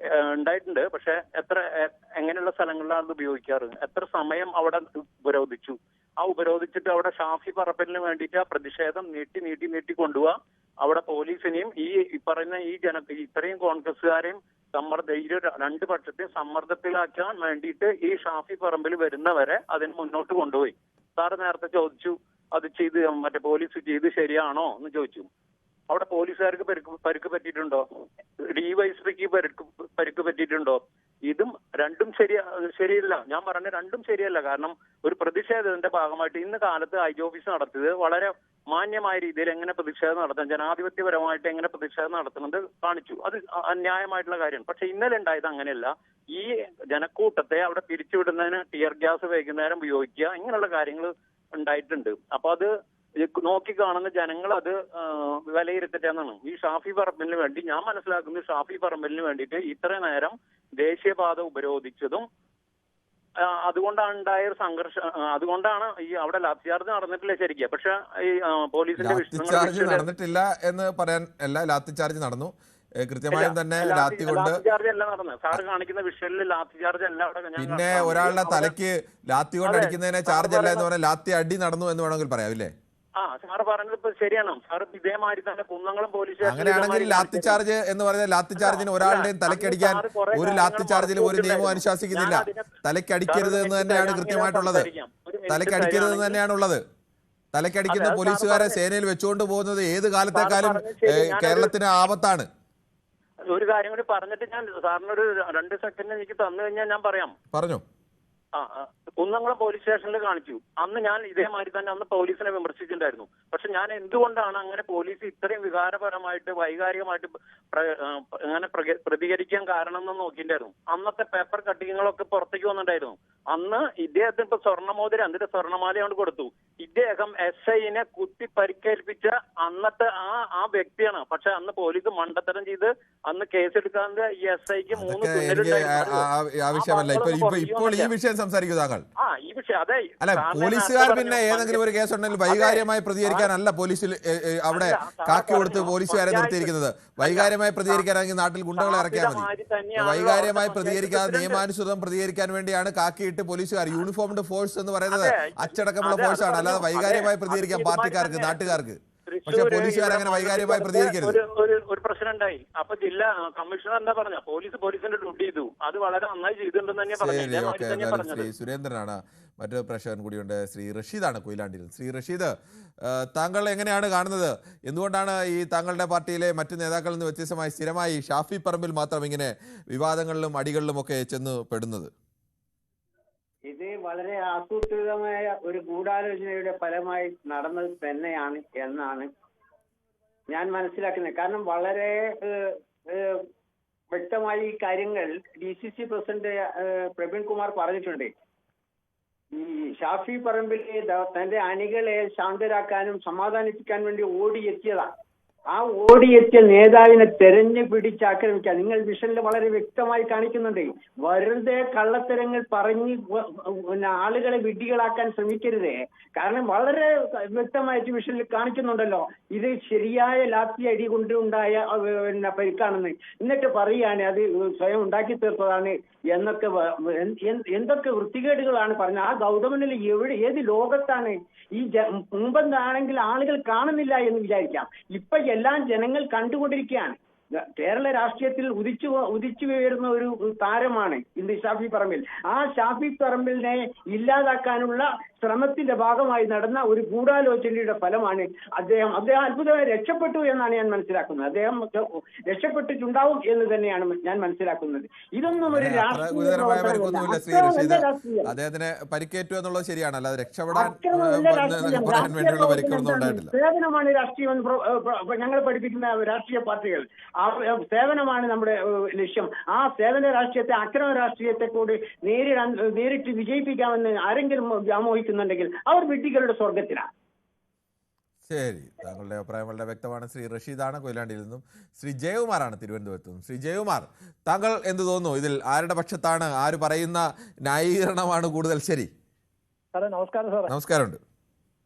ഉണ്ടായിട്ടുണ്ട്. പക്ഷെ എങ്ങനെയുള്ള സ്ഥലങ്ങളിലാണ് അത് ഉപയോഗിക്കാറ്? എത്ര സമയം അവിടെ ഉപരോധിച്ചു? ആ ഉപരോധിച്ചിട്ട് അവിടെ ഷാഫി പറപ്പലിന് വേണ്ടിയിട്ട് ആ പ്രതിഷേധം നീട്ടി കൊണ്ടുപോവാ. അവിടെ പോലീസിനെയും ഈ പറയുന്ന ഇത്രയും കോൺഗ്രസ്സുകാരെയും രണ്ട് പക്ഷത്തെയും സമ്മർദ്ദത്തിലാക്കാൻ വേണ്ടിയിട്ട് ഈ ഷാഫി പറമ്പിൽ വരുന്നവരെ അതിന് മുന്നോട്ട് കൊണ്ടുപോയി. സാറ് നേരത്തെ ചോദിച്ചു അത് മറ്റേ പോലീസ് ചെയ്ത് ശരിയാണോ എന്ന് ചോദിച്ചു. അവിടെ പോലീസുകാർക്ക് പരിക്ക് പറ്റിയിട്ടുണ്ടോ? DYSPക്ക് പരിക്ക് പറ്റിയിട്ടുണ്ടോ? ഇതും രണ്ടും ശരിയല്ല. ഞാൻ പറഞ്ഞ രണ്ടും ശരിയല്ല. കാരണം ഒരു പ്രതിഷേധത്തിന്റെ ഭാഗമായിട്ട് ഇന്ന് കാലത്ത് IG ഓഫീസ് നടത്തിയത് വളരെ മാന്യമായ രീതിയിൽ എങ്ങനെ പ്രതിഷേധം നടത്താം, ജനാധിപത്യപരമായിട്ട് എങ്ങനെ പ്രതിഷേധം നടത്തുന്നത് കാണിച്ചു. അത് അന്യായമായിട്ടുള്ള കാര്യമാണ്. പക്ഷെ ഇന്നലെ ഉണ്ടായത് അങ്ങനെയല്ല. ഈ ജനക്കൂട്ടത്തെ അവിടെ പിരിച്ചുവിടുന്നതിന് ടിയർ ഗ്യാസ് വൈകുന്നേരം ഉപയോഗിക്കുക, ഇങ്ങനെയുള്ള കാര്യങ്ങൾ ഉണ്ടായിട്ടുണ്ട്. അപ്പൊ അത് നോക്കി കാണുന്ന ജനങ്ങൾ അത് വിലയിരുത്തട്ടെ എന്നാണ്. ഈ ഷാഫി പറമ്പലിന് വേണ്ടി ഞാൻ മനസ്സിലാക്കുന്നത്, ഷാഫി പറമ്പലിന് വേണ്ടിയിട്ട് ഇത്ര നേരം ദേശീയപാത ഉപരോധിച്ചതും അതുകൊണ്ടാണ് ഉണ്ടായ ഒരു സംഘർഷം. അതുകൊണ്ടാണ് ഈ അവിടെ ലാത്തി ചാർജ് നടന്നിട്ടില്ല ശരിക്കും. പക്ഷെ ഈ പോലീസിന്റെ നടന്നിട്ടില്ല എന്ന് പറയാൻ അല്ല, ലാത്തി ചാർജ് നടന്നു. കൃത്യമായും തന്നെ ലാത്തി ചാർജ് അല്ല നടന്നത്. സാറ് കാണിക്കുന്ന വിഷയത്തിൽ ലാത്തി ചാർജ് അല്ല അവിടെ. പിന്നെ ഒരാളുടെ തലയ്ക്ക് ലാത്തി കൊണ്ട് അടിക്കുന്നതിനെ ചാർജ് അല്ല എന്ന് പറഞ്ഞാൽ ലാത്തി അടി നടന്നു എന്ന് വേണമെങ്കിൽ പറയാം ഇല്ലേ? സാറ് പറഞ്ഞത് ഇപ്പൊ ശരിയാണ്. സാറ് ഇതേമാതിരി തന്നെ കുന്നംകുളം പോലീസ് അങ്ങനെയാണെങ്കിൽ ലാത്തി ചാർജ് എന്ന് പറഞ്ഞാൽ ലാത്തി ചാർജിന് ഒരാളുടെയും തലക്കടിക്കാൻ ഒരു ലാത്തി ചാർജിൽ ഒരു നിയമം അനുശാസിക്കുന്നില്ല. തലക്കടിക്കരുത് എന്ന് തന്നെയാണ് കൃത്യമായിട്ടുള്ളത്. തലക്കടിക്കരുതെന്ന് തന്നെയാണുള്ളത്. തലക്കടിക്കുന്ന പോലീസുകാരെ സേനയിൽ വെച്ചുകൊണ്ട് പോകുന്നത് ഏത് കാലത്തെക്കാളും കേരളത്തിന് ആപത്താണ്. ഒരു കാര്യം കൂടി പറഞ്ഞിട്ട് ഞാൻ സാറിനൊരു 2 സെക്കൻഡ് എനിക്ക് തന്നു കഴിഞ്ഞാൽ ഞാൻ പറയാം. പറഞ്ഞു. കുന്നംകുളം പോലീസ് സ്റ്റേഷനിൽ കാണിച്ചു. അന്ന് ഞാൻ ഇതേമാതിരി തന്നെ അന്ന് പോലീസിനെ വിമർശിച്ചിട്ടുണ്ടായിരുന്നു. പക്ഷെ ഞാൻ എന്തുകൊണ്ടാണ് അങ്ങനെ പോലീസ് ഇത്രയും വികാരപരമായിട്ട് വൈകാരികമായിട്ട് അങ്ങനെ പ്രതികരിക്കാൻ കാരണം എന്ന് നോക്കിയിട്ടുണ്ടായിരുന്നു. അന്നത്തെ പേപ്പർ കട്ടിങ്ങുകളൊക്കെ പുറത്തേക്ക് വന്നിട്ടുണ്ടായിരുന്നു. അന്ന് ഇദ്ദേഹത്തിന് ഇപ്പൊ സ്വർണ്ണമോതിരം, അതിന്റെ സ്വർണ്ണമാല കൊണ്ട് കൊടുത്തു. ഇദ്ദേഹം SI-നെ കുത്തി പരിക്കേൽപ്പിച്ച അന്നത്തെ ആ വ്യക്തിയാണ്. പക്ഷെ അന്ന് പോലീസ് മണ്ടത്തരം ചെയ്ത് അന്ന് കേസെടുക്കാതെ ഈ SI-ക്ക് 3 ആവശ്യമല്ല. ഇപ്പോൾ ഈ വിഷയം സംസാരിക്കൂ താങ്കൾ. ഈ വിഷയം അതെ. അല്ല, പോലീസുകാർ പിന്നെ ഏതെങ്കിലും ഒരു കേസ് ഉണ്ടെങ്കിൽ വൈകാര്യമായി പ്രതികരിക്കാനല്ല പോലീസിൽ അവിടെ കാക്കി കൊടുത്ത് പോലീസുകാരെ നിർത്തിയിരിക്കുന്നത്. വൈകാര്യമായി പ്രതികരിക്കാനെങ്കിൽ നാട്ടിൽ ഗുണ്ടകളെ ഇറക്കിയാൽ മതി. വൈകാര്യമായി പ്രതികരിക്കാതെ നിയമാനുസൃതം പ്രതികരിക്കാൻ വേണ്ടിയാണ് കാക്കിയിട്ട് പോലീസുകാർ. യൂണിഫോംഡ് ഫോഴ്സ് എന്ന് പറയുന്നത് അച്ചടക്കമുള്ള ഫോഴ്സാണ്, അല്ലാതെ വൈകാര്യമായി പ്രതികരിക്കാം പാർട്ടിക്കാർക്ക്, നാട്ടുകാർക്ക്. പക്ഷെ പോലീസുകാർ അങ്ങനെ വൈകാര്യമായി പ്രതികരിക്കരുത്. ഒരു പ്രശ്നം ഉണ്ടായി. അപ്പൊ ജില്ലാ കമ്മീഷണർ എന്താ പറഞ്ഞ, പോലീസിന്റെ ഡ്യൂട്ടി ചെയ്തു, അത് വളരെ നന്നായി ചെയ്തിട്ടുണ്ടെന്ന് തന്നെ പറഞ്ഞു. ശ്രീ സുരേന്ദ്രനാണ്, മറ്റൊരു പ്രേക്ഷകൻ കൂടിയുണ്ട്, ശ്രീ റഷീദാണ് കൊയിലാണ്ടിയിൽ. ശ്രീ റഷീദ്, താങ്കൾ എങ്ങനെയാണ് കാണുന്നത്? എന്തുകൊണ്ടാണ് ഈ താങ്കളുടെ പാർട്ടിയിലെ മറ്റു നേതാക്കളിൽ നിന്ന് വ്യത്യസ്തമായി സ്ഥിരമായി ഷാഫി പറമ്പിൽ മാത്രം ഇങ്ങനെ വിവാദങ്ങളിലും അടികളിലും ഒക്കെ ചെന്ന് പെടുന്നത്? ഇത് വളരെ ആസൂത്രിതമായ ഒരു ഗൂഢാലോചനയുടെ ഫലമായി നടന്നത് തന്നെയാണ് എന്നാണ് ഞാൻ മനസ്സിലാക്കുന്നത്. കാരണം വളരെ വ്യക്തമായി ഈ കാര്യങ്ങൾ DCC പ്രസിഡന്റ് പ്രവീൺ കുമാർ പറഞ്ഞിട്ടുണ്ട്. ഈ ഷാഫി പറമ്പിൽ തന്റെ അണികളെ ശാന്തരാക്കാനും സമാധാനിപ്പിക്കാൻ വേണ്ടി ഓടിയെത്തിയതാണ്. ആ ഓടിയെത്തിയ നേതാവിനെ തെരഞ്ഞു പിടിച്ചാക്രമിക്കുക. നിങ്ങൾ വിഷനിൽ വളരെ വ്യക്തമായി കാണിക്കുന്നുണ്ട്. വെറുതെ കള്ളത്തരങ്ങൾ പറഞ്ഞ് ആളുകളെ വിഡ്ഢികളാക്കാൻ ശ്രമിക്കരുതേ. കാരണം വളരെ വ്യക്തമായിട്ട് വിഷനിൽ കാണിക്കുന്നുണ്ടല്ലോ, ഇത് ശരിയായ ലാത്തി അടി കൊണ്ടുണ്ടായ പരിക്കാണെന്ന്. എന്നിട്ട് പറയാണ് അത് സ്വയം ഉണ്ടാക്കി തീർത്തതാണ് എന്നൊക്കെ. എന്തൊക്കെ വൃത്തികേടുകളാണ് പറഞ്ഞത്. ആ ഗൗതമനിൽ ഏത് ലോകത്താണ് ഈ മുമ്പെന്താണെങ്കിൽ ആളുകൾ കാണുന്നില്ല എന്ന് വിചാരിക്കാം. ഇപ്പൊ എല്ലാം ജനങ്ങൾ കണ്ടുകൊണ്ടിരിക്കുകയാണ്. കേരള രാഷ്ട്രീയത്തിൽ ഉദിച്ചു വരുന്ന ഒരു താരമാണ് ഇന്ന് ഷാഫി പറമ്പിൽ. ആ ഷാഫി പറമ്പിലിനെ ഇല്ലാതാക്കാനുള്ള ശ്രമത്തിന്റെ ഭാഗമായി നടന്ന ഒരു ഗൂഢാലോചനയുടെ ഫലമാണ് അദ്ദേഹം അത്ഭുതമായി രക്ഷപ്പെട്ടു എന്നാണ് ഞാൻ മനസ്സിലാക്കുന്നത്. അദ്ദേഹം രക്ഷപ്പെട്ടിട്ടുണ്ടാവും എന്ന് തന്നെയാണ് ഞാൻ മനസ്സിലാക്കുന്നത്. ഇതൊന്നും ഒരു അദ്ദേഹത്തിന് പരിക്കേറ്റു എന്നുള്ളത് ശരിയാണ്, അല്ലാതെ രക്ഷപ്പെടാൻ സേവനമാണ് രാഷ്ട്രീയം ഞങ്ങൾ പഠിപ്പിക്കുന്ന രാഷ്ട്രീയ പാർട്ടികൾ. ആ സേവനമാണ് നമ്മുടെ ലക്ഷ്യം. ആ സേവന രാഷ്ട്രീയത്തെ അക്രമ രാഷ്ട്രീയത്തെ കൂടി നേരിട്ട് വിജയിപ്പിക്കാമെന്ന് ആരെങ്കിലും വ്യാമോഹിക്കുന്നുണ്ടെങ്കിൽ അവർ വിഡ്ഢികളുടെ സ്വർഗത്തിലാണ്. ശരി, താങ്കളുടെ അഭിപ്രായം വളരെ വ്യക്തമാണ്. ശ്രീ റഷീദാണ് കൊയിലാണ്ടിയിൽ നിന്നും. ശ്രീ ജയകുമാറാണ് തിരുവനന്തപുരത്ത് നിന്നും. ശ്രീ ജയകുമാർ, താങ്കൾ എന്ത് തോന്നുന്നു? ഇതിൽ ആരുടെ പക്ഷത്താണ്? ആര് പറയുന്ന ന്യായീകരണമാണ് കൂടുതൽ ശരി? സാറേ നമസ്കാരം. സാറേ നമസ്കാരമുണ്ട്.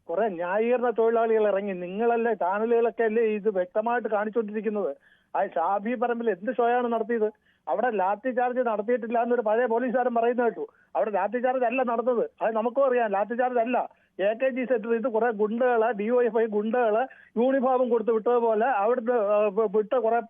കുറെ ന്യായീകരണ തൊഴിലാളികൾ ഇറങ്ങി, നിങ്ങളല്ലേ ചാനലുകളൊക്കെ അല്ലേ ഇത് വ്യക്തമായിട്ട് കാണിച്ചുകൊണ്ടിരിക്കുന്നത്. ആ ഷാഫി പറമ്പിൽ എന്ത് ഷോയാണ് നടത്തിയത്? അവിടെ ലാത്തി ചാർജ് നടത്തിയിട്ടില്ല എന്നൊരു പഴയ പോലീസുകാരൻ പറയുന്നത് കേട്ടു. അവിടെ ലാത്തി ചാർജ് അല്ല നടന്നത്, അത് നമുക്കും അറിയാം. ലാത്തി ചാർജ് അല്ല. AKG സെന്ററിൽ ഇത് കുറെ ഗുണ്ടകള്, DYFI ഗുണ്ടകള് യൂണിഫോമും കൊടുത്ത് വിട്ടതുപോലെ അവിടുത്തെ വിട്ട കുറെ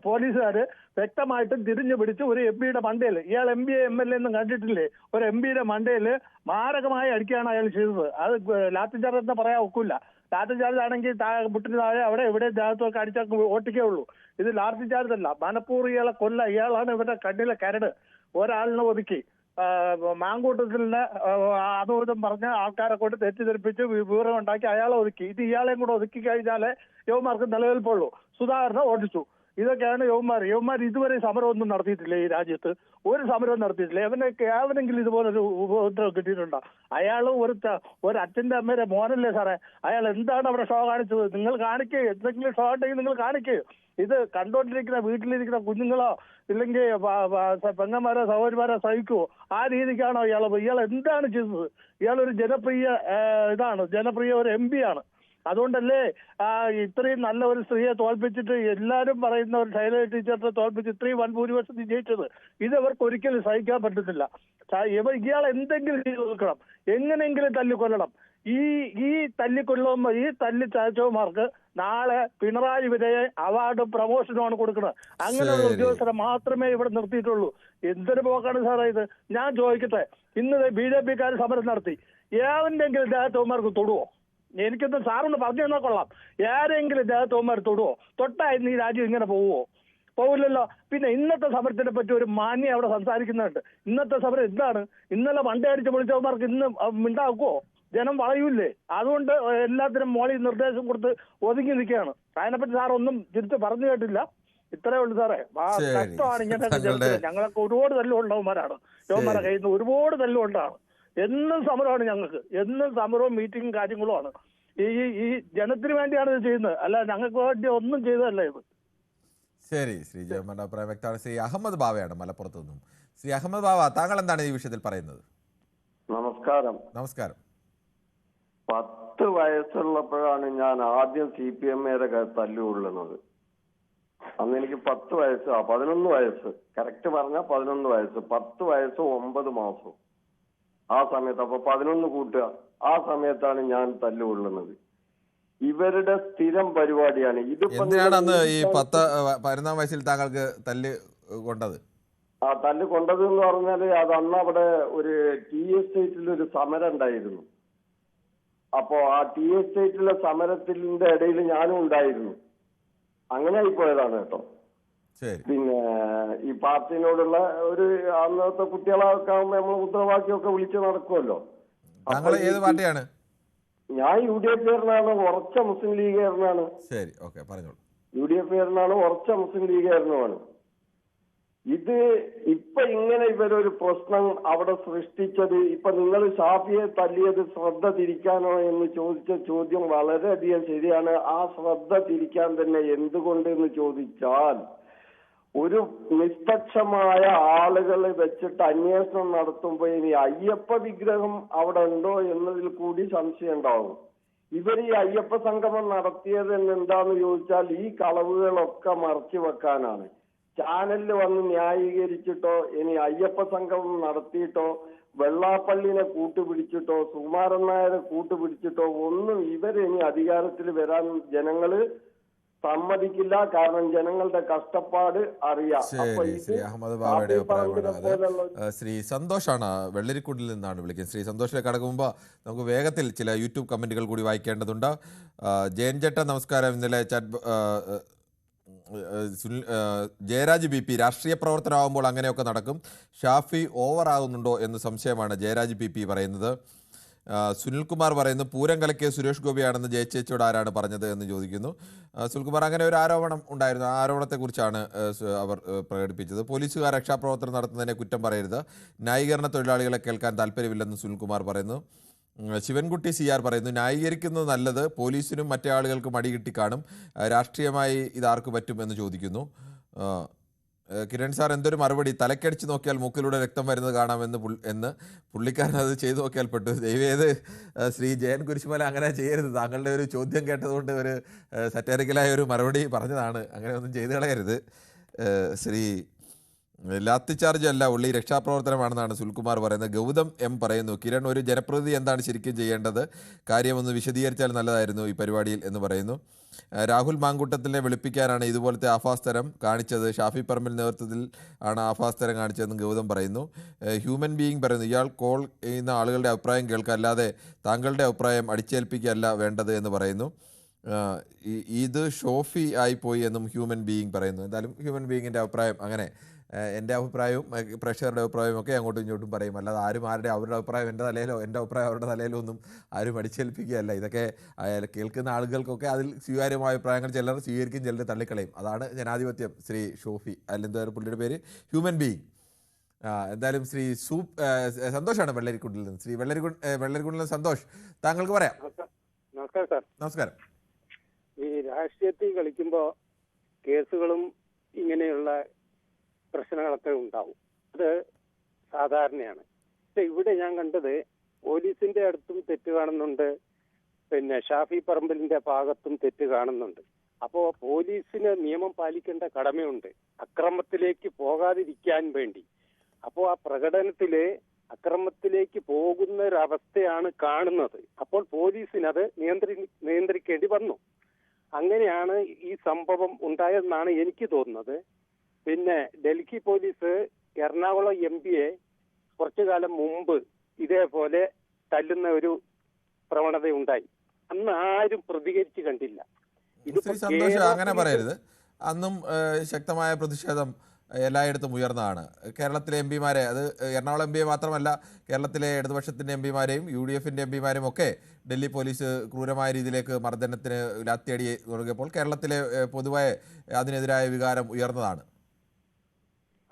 പോലീസുകാര് വ്യക്തമായിട്ടും തിരിഞ്ഞു പിടിച്ച് ഒരു MP-യുടെ മണ്ടയിൽ, ഇയാൾ MBA MLA ഒന്നും കണ്ടിട്ടില്ലേ, ഒരു MP-യുടെ മണ്ടയിൽ മാരകമായി അടിക്കുകയാണ് അയാൾ ചെയ്തത്. അത് ലാത്തി ചാർജ് എന്ന് പറയാൻ ഒക്കില്ല. ലാത്തി ചാർജ് ആണെങ്കിൽ മുട്ടിന് താഴെ അവിടെ എവിടെ ദേഹത്തൊക്കെ അടിച്ചാൽ ഓട്ടിക്കേ ഉള്ളൂ. ഇത് ലാത്തി ചാർജ് അല്ല. മനഃപൂർവ്വം ഇയാളെ കൊല്ല. ഇയാളാണ് ഇവരുടെ കണ്ണിലെ കരട്. ഒരാളിനെ ഒതുക്കി മാങ്കൂട്ടത്തിലെ അതും പറഞ്ഞ് ആൾക്കാരെ കൊണ്ട് തെറ്റിദ്ധരിപ്പിച്ച് വിവരം ഉണ്ടാക്കി അയാളെ ഒതുക്കി. ഇത് ഇയാളെയും കൂടെ ഒതുക്കി കഴിഞ്ഞാലേ യവന്മാർക്ക് നിലനിൽപ്പുള്ളൂ. സുധാകരനെ ഓടിച്ചു. ഇതൊക്കെയാണ് യവന്മാർ ഇതുവരെ സമരമൊന്നും നടത്തിയിട്ടില്ല. ഈ രാജ്യത്ത് ഒരു സമരവും നടത്തിയിട്ടില്ല. എവനെങ്കിലും ഇതുപോലൊരു ഉപദ്രവം കിട്ടിയിട്ടുണ്ടോ? അയാൾ ഒരു അച്ഛൻ്റെ അമ്മയുടെ മോനല്ലേ സാറേ. അയാൾ എന്താണ് അവിടെ ഷോ കാണിച്ചത്? നിങ്ങൾ കാണിക്കുക. എന്തെങ്കിലും ഷോ ഉണ്ടെങ്കിൽ നിങ്ങൾ കാണിക്കുക. ഇത് കണ്ടോണ്ടിരിക്കുന്ന വീട്ടിലിരിക്കുന്ന കുഞ്ഞുങ്ങളോ ഇല്ലെങ്കിൽ പെങ്ങന്മാരോ സഹോദരിമാരോ സഹിക്കുവോ? ആ രീതിക്കാണോ ഇയാൾ എന്താണ് ചെയ്തത്? ഇയാളൊരു ജനപ്രിയ ഒരു MP ആണ്. അതുകൊണ്ടല്ലേ ഇത്രയും നല്ല ഒരു സ്ത്രീയെ തോൽപ്പിച്ചിട്ട് എല്ലാവരും പറയുന്ന ഒരു ശൈലജ ടീച്ചറിനെ തോൽപ്പിച്ച് ഇത്രയും വൻഭൂരിപക്ഷത്തിൽ ജയിച്ചത്. ഇതവർക്ക് ഒരിക്കലും സഹിക്കാൻ പറ്റത്തില്ല. ഇയാൾ എന്തെങ്കിലും ചെയ്തു നോക്കണം, എങ്ങനെയെങ്കിലും തല്ലിക്കൊല്ലണം. ഈ തല്ലിക്കൊല്ലുമ്പോൾ ഈ തല്ലി ചാച്ചവന്മാർക്ക് നാളെ പിണറായി വിജയൻ അവാർഡും പ്രമോഷനുമാണ് കൊടുക്കുന്നത്. അങ്ങനെയുള്ള ഉദ്യോഗസ്ഥരെ മാത്രമേ ഇവിടെ നിർത്തിയിട്ടുള്ളൂ. എന്തൊരു പോക്കാണ് സാറേ ഇത്? ഞാൻ ചോദിക്കട്ടെ, ഇന്ന് BJP-ക്കാർ സമരം നടത്തി, ഏവന്റെങ്കിലും ദേഹത്തവന്മാർക്ക് തൊടുവോ? എനിക്കൊന്നും സാറൊന്ന് പറഞ്ഞു തന്നാൽ കൊള്ളാം. ആരെങ്കിലും ദേഹത്തവന്മാർ തൊടുവോ? തൊട്ടായിരുന്നു ഈ രാജ്യം ഇങ്ങനെ പോവുമോ? പോവില്ലല്ലോ. പിന്നെ ഇന്നത്തെ സമരത്തിനെ പറ്റി ഒരു മാന്യം അവിടെ സംസാരിക്കുന്നുണ്ട്. ഇന്നത്തെ സമരം എന്താണ്? ഇന്നലെ വണ്ടി അടിച്ച് വിളിച്ചവന്മാർക്ക് ഇന്ന് മിണ്ടാക്കുവോ? ജനം വളയൂല്ലേ? അതുകൊണ്ട് എല്ലാത്തിനും മോളി നിർദ്ദേശം കൊടുത്ത് ഒതുങ്ങി നിൽക്കുകയാണ്. അതിനെപ്പറ്റി സാർ ഒന്നും തിരിച്ച് പറഞ്ഞു കേട്ടില്ല. ഇത്രേ ഉള്ളൂ സാറേ. കഷ്ടമാണ് ഇങ്ങനെ. ഞങ്ങളൊക്കെ ഒരുപാട് തല്ലുകൊണ്ടവന്മാരാണ്. യവന്മാരെ കയ്യിൽ നിന്ന് ഒരുപാട് തല്ലുകൊണ്ടാണ്. എന്നും സമരമാണ് ഞങ്ങൾക്ക്, എന്നും സമരവും മീറ്റിംഗും കാര്യങ്ങളുമാണ്. ഈ ജനത്തിന് വേണ്ടിയാണ് ഇത് ചെയ്യുന്നത്, അല്ല ഞങ്ങൾക്ക് വേണ്ടി ഒന്നും ചെയ്തതല്ല ഇത്. ശരി, ശ്രീ ജയമ്മന്റെ അഭിപ്രായം വ്യക്തമാണ്. ശ്രീ അഹമ്മദ് ബാവയാണ് മലപ്പുറത്ത് നിന്നും. ശ്രീ അഹമ്മദ് ബാവ, താങ്കൾ എന്താണ് ഈ വിഷയത്തിൽ പറയുന്നത്? നമസ്കാരം. നമസ്കാരം. 10 വയസ്സുള്ളപ്പോഴാണ് ഞാൻ ആദ്യം CPM-കാരെ തല്ലുകൊള്ളുന്നത്. അന്ന് എനിക്ക് 10 വയസ്സ്, 11 വയസ്സ്, കറക്റ്റ് പറഞ്ഞാൽ 11 വയസ്സ്, 10 വയസ്സും 9 മാസവും ആ സമയത്ത്. അപ്പൊ 11 കൂട്ടുക, ആ സമയത്താണ് ഞാൻ തല്ലുകൊള്ളുന്നത്. ഇവരുടെ സ്ഥിരം പരിപാടിയാണ് ഇത്. എന്തിനാണ് അന്ന് ഈ 11 വയസ്സിൽ താങ്കൾക്ക് തല്ല് കൊണ്ടത്? ആ തല്ല് കൊണ്ടത് എന്ന് പറഞ്ഞാല് അത് അന്ന് അവിടെ ഒരു ടി എസ്റ്റേറ്റിൽ ഒരു സമരം ഉണ്ടായിരുന്നു. അപ്പോ ആ ടി എസ്റ്റേറ്റിലെ സമരത്തിന്റെ ഇടയിൽ ഞാനും ഉണ്ടായിരുന്നു. അങ്ങനെ ആയിപ്പോയതാണ് കേട്ടോ. പിന്നെ ഈ പാർട്ടിനോടുള്ള ഒരു അന്നത്തെ കുട്ടികളൊക്കെ ആകുമ്പോ നമ്മൾ മുദ്രാവാക്യമൊക്കെ വിളിച്ച് നടക്കുമല്ലോ. ഏത് പാർട്ടിയാണ്? ഞാൻ UDF-കാരനാണ്, ഉറച്ച മുസ്ലിം ലീഗുകാരനാണ്. ശരി, ഓക്കെ, പറഞ്ഞോളൂ. UDF-കാരനാണ്, ഉറച്ച മുസ്ലിം ലീഗുകാരനുമാണ്. ഇത് ഇപ്പൊ ഇങ്ങനെ ഇവരൊരു പ്രശ്നം അവിടെ സൃഷ്ടിച്ചത്, ഇപ്പൊ നിങ്ങൾ ഷാഫിയെ തല്ലിയത് ശ്രദ്ധ തിരിക്കാനോ എന്ന് ചോദിച്ച ചോദ്യം വളരെയധികം ശരിയാണ്. ആ ശ്രദ്ധ തിരിക്കാൻ തന്നെ എന്തുകൊണ്ട് എന്ന് ചോദിച്ചാൽ, ഒരു നിഷ്പക്ഷമായ ആളുകളെ വെച്ചിട്ട് അന്വേഷണം നടത്തുമ്പോൾ ഇനി അയ്യപ്പ വിഗ്രഹം അവിടെ ഉണ്ടോ എന്നതിൽ കൂടി സംശയം ഉണ്ടാവും. ഇവർ ഈ അയ്യപ്പ സംഗമം നടത്തിയത് എന്താന്ന് ചോദിച്ചാൽ ഈ കളവുകളൊക്കെ മറച്ചു വെക്കാനാണ്. ചാനലിൽ വന്ന് ന്യായീകരിച്ചിട്ടോ ഇനി അയ്യപ്പ സംഗമം നടത്തിയിട്ടോ വെള്ളാപ്പള്ളിനെ കൂട്ടുപിടിച്ചിട്ടോ സുകുമാരൻ നായരെ കൂട്ടുപിടിച്ചിട്ടോ ഒന്നും ഇവരിനി അധികാരത്തിൽ വരാൻ ജനങ്ങള് സമ്മതിക്കില്ല. കാരണം ജനങ്ങളുടെ കഷ്ടപ്പാട് അറിയാം. ശ്രീ അഹമ്മദ് ബാവയുടെ അഭിപ്രായമാണ്. ശ്രീ സന്തോഷാണ് വെള്ളരിക്കുണ്ടിൽ നിന്നാണ് വിളിക്കുന്നത്. ശ്രീ സന്തോഷിലേക്ക് കടക്കുമ്പോൾ നമുക്ക് വേഗത്തിൽ ചില യൂട്യൂബ് കമന്റുകൾ കൂടി വായിക്കേണ്ടതുണ്ട്. ജയൻ ചേട്ടൻ നമസ്കാരം. ഇന്നലെ ജയരാജ് BP രാഷ്ട്രീയ പ്രവർത്തനമാകുമ്പോൾ അങ്ങനെയൊക്കെ നടക്കും. ഷാഫി ഓവർ ആകുന്നുണ്ടോ എന്ന് സംശയമാണ് ജയരാജ് BP പറയുന്നത്. സുനിൽകുമാർ പറയുന്നു പൂരം കലക്കിയ സുരേഷ് ഗോപിയാണെന്ന് ജയചേച്ചിയോട് ആരാണ് പറഞ്ഞത് എന്ന് ചോദിക്കുന്നു. സുനിൽകുമാർ, അങ്ങനെ ഒരു ആരോപണം ഉണ്ടായിരുന്നു. ആ ആരോപണത്തെക്കുറിച്ചാണ് അവർ പ്രകടിപ്പിച്ചത്. പോലീസുകാർ രക്ഷാപ്രവർത്തനം നടത്തുന്നതിനെ കുറ്റം പറയരുത്, ന്യായീകരണ തൊഴിലാളികളെ കേൾക്കാൻ താല്പര്യമില്ലെന്ന് സുനിൽകുമാർ പറയുന്നു. ശിവൻകുട്ടി CR പറയുന്നു ന്യായീകരിക്കുന്നത് നല്ലത്, പോലീസിനും മറ്റേ ആളുകൾക്ക് മടി കിട്ടിക്കാണും, രാഷ്ട്രീയമായി ഇതാർക്ക് പറ്റും എന്ന് ചോദിക്കുന്നു. കിരൺ സാർ എന്തൊരു മറുപടി, തലക്കടിച്ച് നോക്കിയാൽ മൂക്കിലൂടെ രക്തം വരുന്നത് കാണാമെന്ന് പുള്ളിക്കാരൻ അത് ചെയ്തു നോക്കിയാൽ പെട്ടു. ദൈവേത് ശ്രീ ജയൻ കുരിശുമല അങ്ങനെ ചെയ്യരുത്. താങ്കളുടെ ഒരു ചോദ്യം കേട്ടതുകൊണ്ട് ഒരു സറ്റാരിക്കലായ ഒരു മറുപടി പറഞ്ഞതാണ്. അങ്ങനെ ഒന്നും ചെയ്തു കളയരുത്. ശ്രീ ലാത്തി ചാർജ് അല്ല, ഉള്ളി രക്ഷാപ്രവർത്തനമാണെന്നാണ് സുൽകുമാർ പറയുന്നത്. ഗൗതം M പറയുന്നു കിരൺ ഒരു ജനപ്രതിനിധി എന്താണ് ശരിക്കും ചെയ്യേണ്ടത്, കാര്യമൊന്ന് വിശദീകരിച്ചാൽ നല്ലതായിരുന്നു ഈ പരിപാടിയിൽ എന്ന് പറയുന്നു. രാഹുൽ മാങ്കൂട്ടത്തിനെ വെളുപ്പിക്കാനാണ് ഇതുപോലത്തെ ആഭാസ്തരം കാണിച്ചത്, ഷാഫി പറമ്പിൽ നേതൃത്വത്തിൽ ആണ് ആഭാസ്തരം കാണിച്ചതെന്ന് ഗൗതം പറയുന്നു. ഹ്യൂമൻ ബീയിങ് പറയുന്നു ഇയാൾ കോൾ ചെയ്യുന്ന ആളുകളുടെ അഭിപ്രായം കേൾക്കുക, അല്ലാതെ താങ്കളുടെ അഭിപ്രായം അടിച്ചേൽപ്പിക്കുകയല്ല വേണ്ടത് എന്ന് പറയുന്നു. ഇത് ഷോഫി ആയിപ്പോയി എന്നും ഹ്യൂമൻ ബീയിങ് പറയുന്നു. എന്തായാലും ഹ്യൂമൻ ബീയിങ്ങിൻ്റെ അഭിപ്രായം അങ്ങനെ എൻ്റെ അഭിപ്രായവും പ്രേക്ഷകരുടെ അഭിപ്രായവും ഒക്കെ അങ്ങോട്ടും ഇങ്ങോട്ടും പറയും, അല്ലാതെ ആരും അവരുടെ അഭിപ്രായം എൻ്റെ തലയിലോ എൻ്റെ അഭിപ്രായം അവരുടെ തലയിലോ ഒന്നും ആരും അടിച്ചേൽപ്പിക്കുകയല്ല. ഇതൊക്കെ കേൾക്കുന്ന ആളുകൾക്കൊക്കെ അതിൽ സ്വീകാര്യമായ അഭിപ്രായങ്ങൾ ചിലർ സ്വീകരിക്കും, ചിലർ തള്ളിക്കളയും. അതാണ് ജനാധിപത്യം. ശ്രീ ഷോഫി അല്ലെന്തായാലും പുള്ളിയുടെ പേര് ഹ്യൂമൻ ബീയിങ്. എന്തായാലും ശ്രീ സന്തോഷാണ് വെള്ളരിക്കുണ്ടിൽ നിന്ന്. ശ്രീ വെള്ളരിക്കുണ്ടിൽ നിന്ന് സന്തോഷ്, താങ്കൾക്ക് പറയാം. നമസ്കാരം സാർ. നമസ്കാരം. ഈ രാഷ്ട്രീയത്തിൽ കളിക്കുമ്പോൾ കേസുകളും ഇങ്ങനെയുള്ള പ്രശ്നങ്ങളൊക്കെ ഉണ്ടാവും, അത് സാധാരണയാണ്. പക്ഷെ ഇവിടെ ഞാൻ കണ്ടത് പോലീസിന്റെ അടുത്തും തെറ്റ് കാണുന്നുണ്ട്, പിന്നെ ഷാഫി പറമ്പലിന്റെ ഭാഗത്തും തെറ്റ് കാണുന്നുണ്ട്. അപ്പോ പോലീസിന് നിയമം പാലിക്കേണ്ട കടമയുണ്ട് അക്രമത്തിലേക്ക് പോകാതിരിക്കാൻ വേണ്ടി. അപ്പോ ആ പ്രകടനത്തില് അക്രമത്തിലേക്ക് പോകുന്ന ഒരവസ്ഥയാണ് കാണുന്നത്. അപ്പോൾ പോലീസിനത് നിയന്ത്രിക്കേണ്ടി വന്നു. അങ്ങനെയാണ് ഈ സംഭവം ഉണ്ടായതെന്നാണ് എനിക്ക് തോന്നുന്നത്. പിന്നെ ഡൽഹി പോലീസ് എറണാകുളം MP-യെ കുറച്ചു കാലം മുമ്പ് ഇതേപോലെ തല്ലുന്ന ഒരു പ്രവണത ഉണ്ടായി. അന്ന് ആരും പ്രതികരിച്ച് കണ്ടില്ല. സന്തോഷം, അങ്ങനെ പറയരുത്. അന്നും ശക്തമായ പ്രതിഷേധം എല്ലായിടത്തും ഉയർന്നതാണ്. കേരളത്തിലെ MP-മാരെ, അത് എറണാകുളം MP-യെ മാത്രമല്ല, കേരളത്തിലെ ഇടതുപക്ഷത്തിൻ്റെ MP-മാരെയും UDF-ൻ്റെ MP-മാരെയും ഒക്കെ ഡൽഹി പോലീസ് ക്രൂരമായ രീതിയിലേക്ക് മർദ്ദനത്തിന് ലാത്തിയടി തുടങ്ങിയപ്പോൾ കേരളത്തിലെ പൊതുവെ അതിനെതിരായ വികാരം ഉയർന്നതാണ്.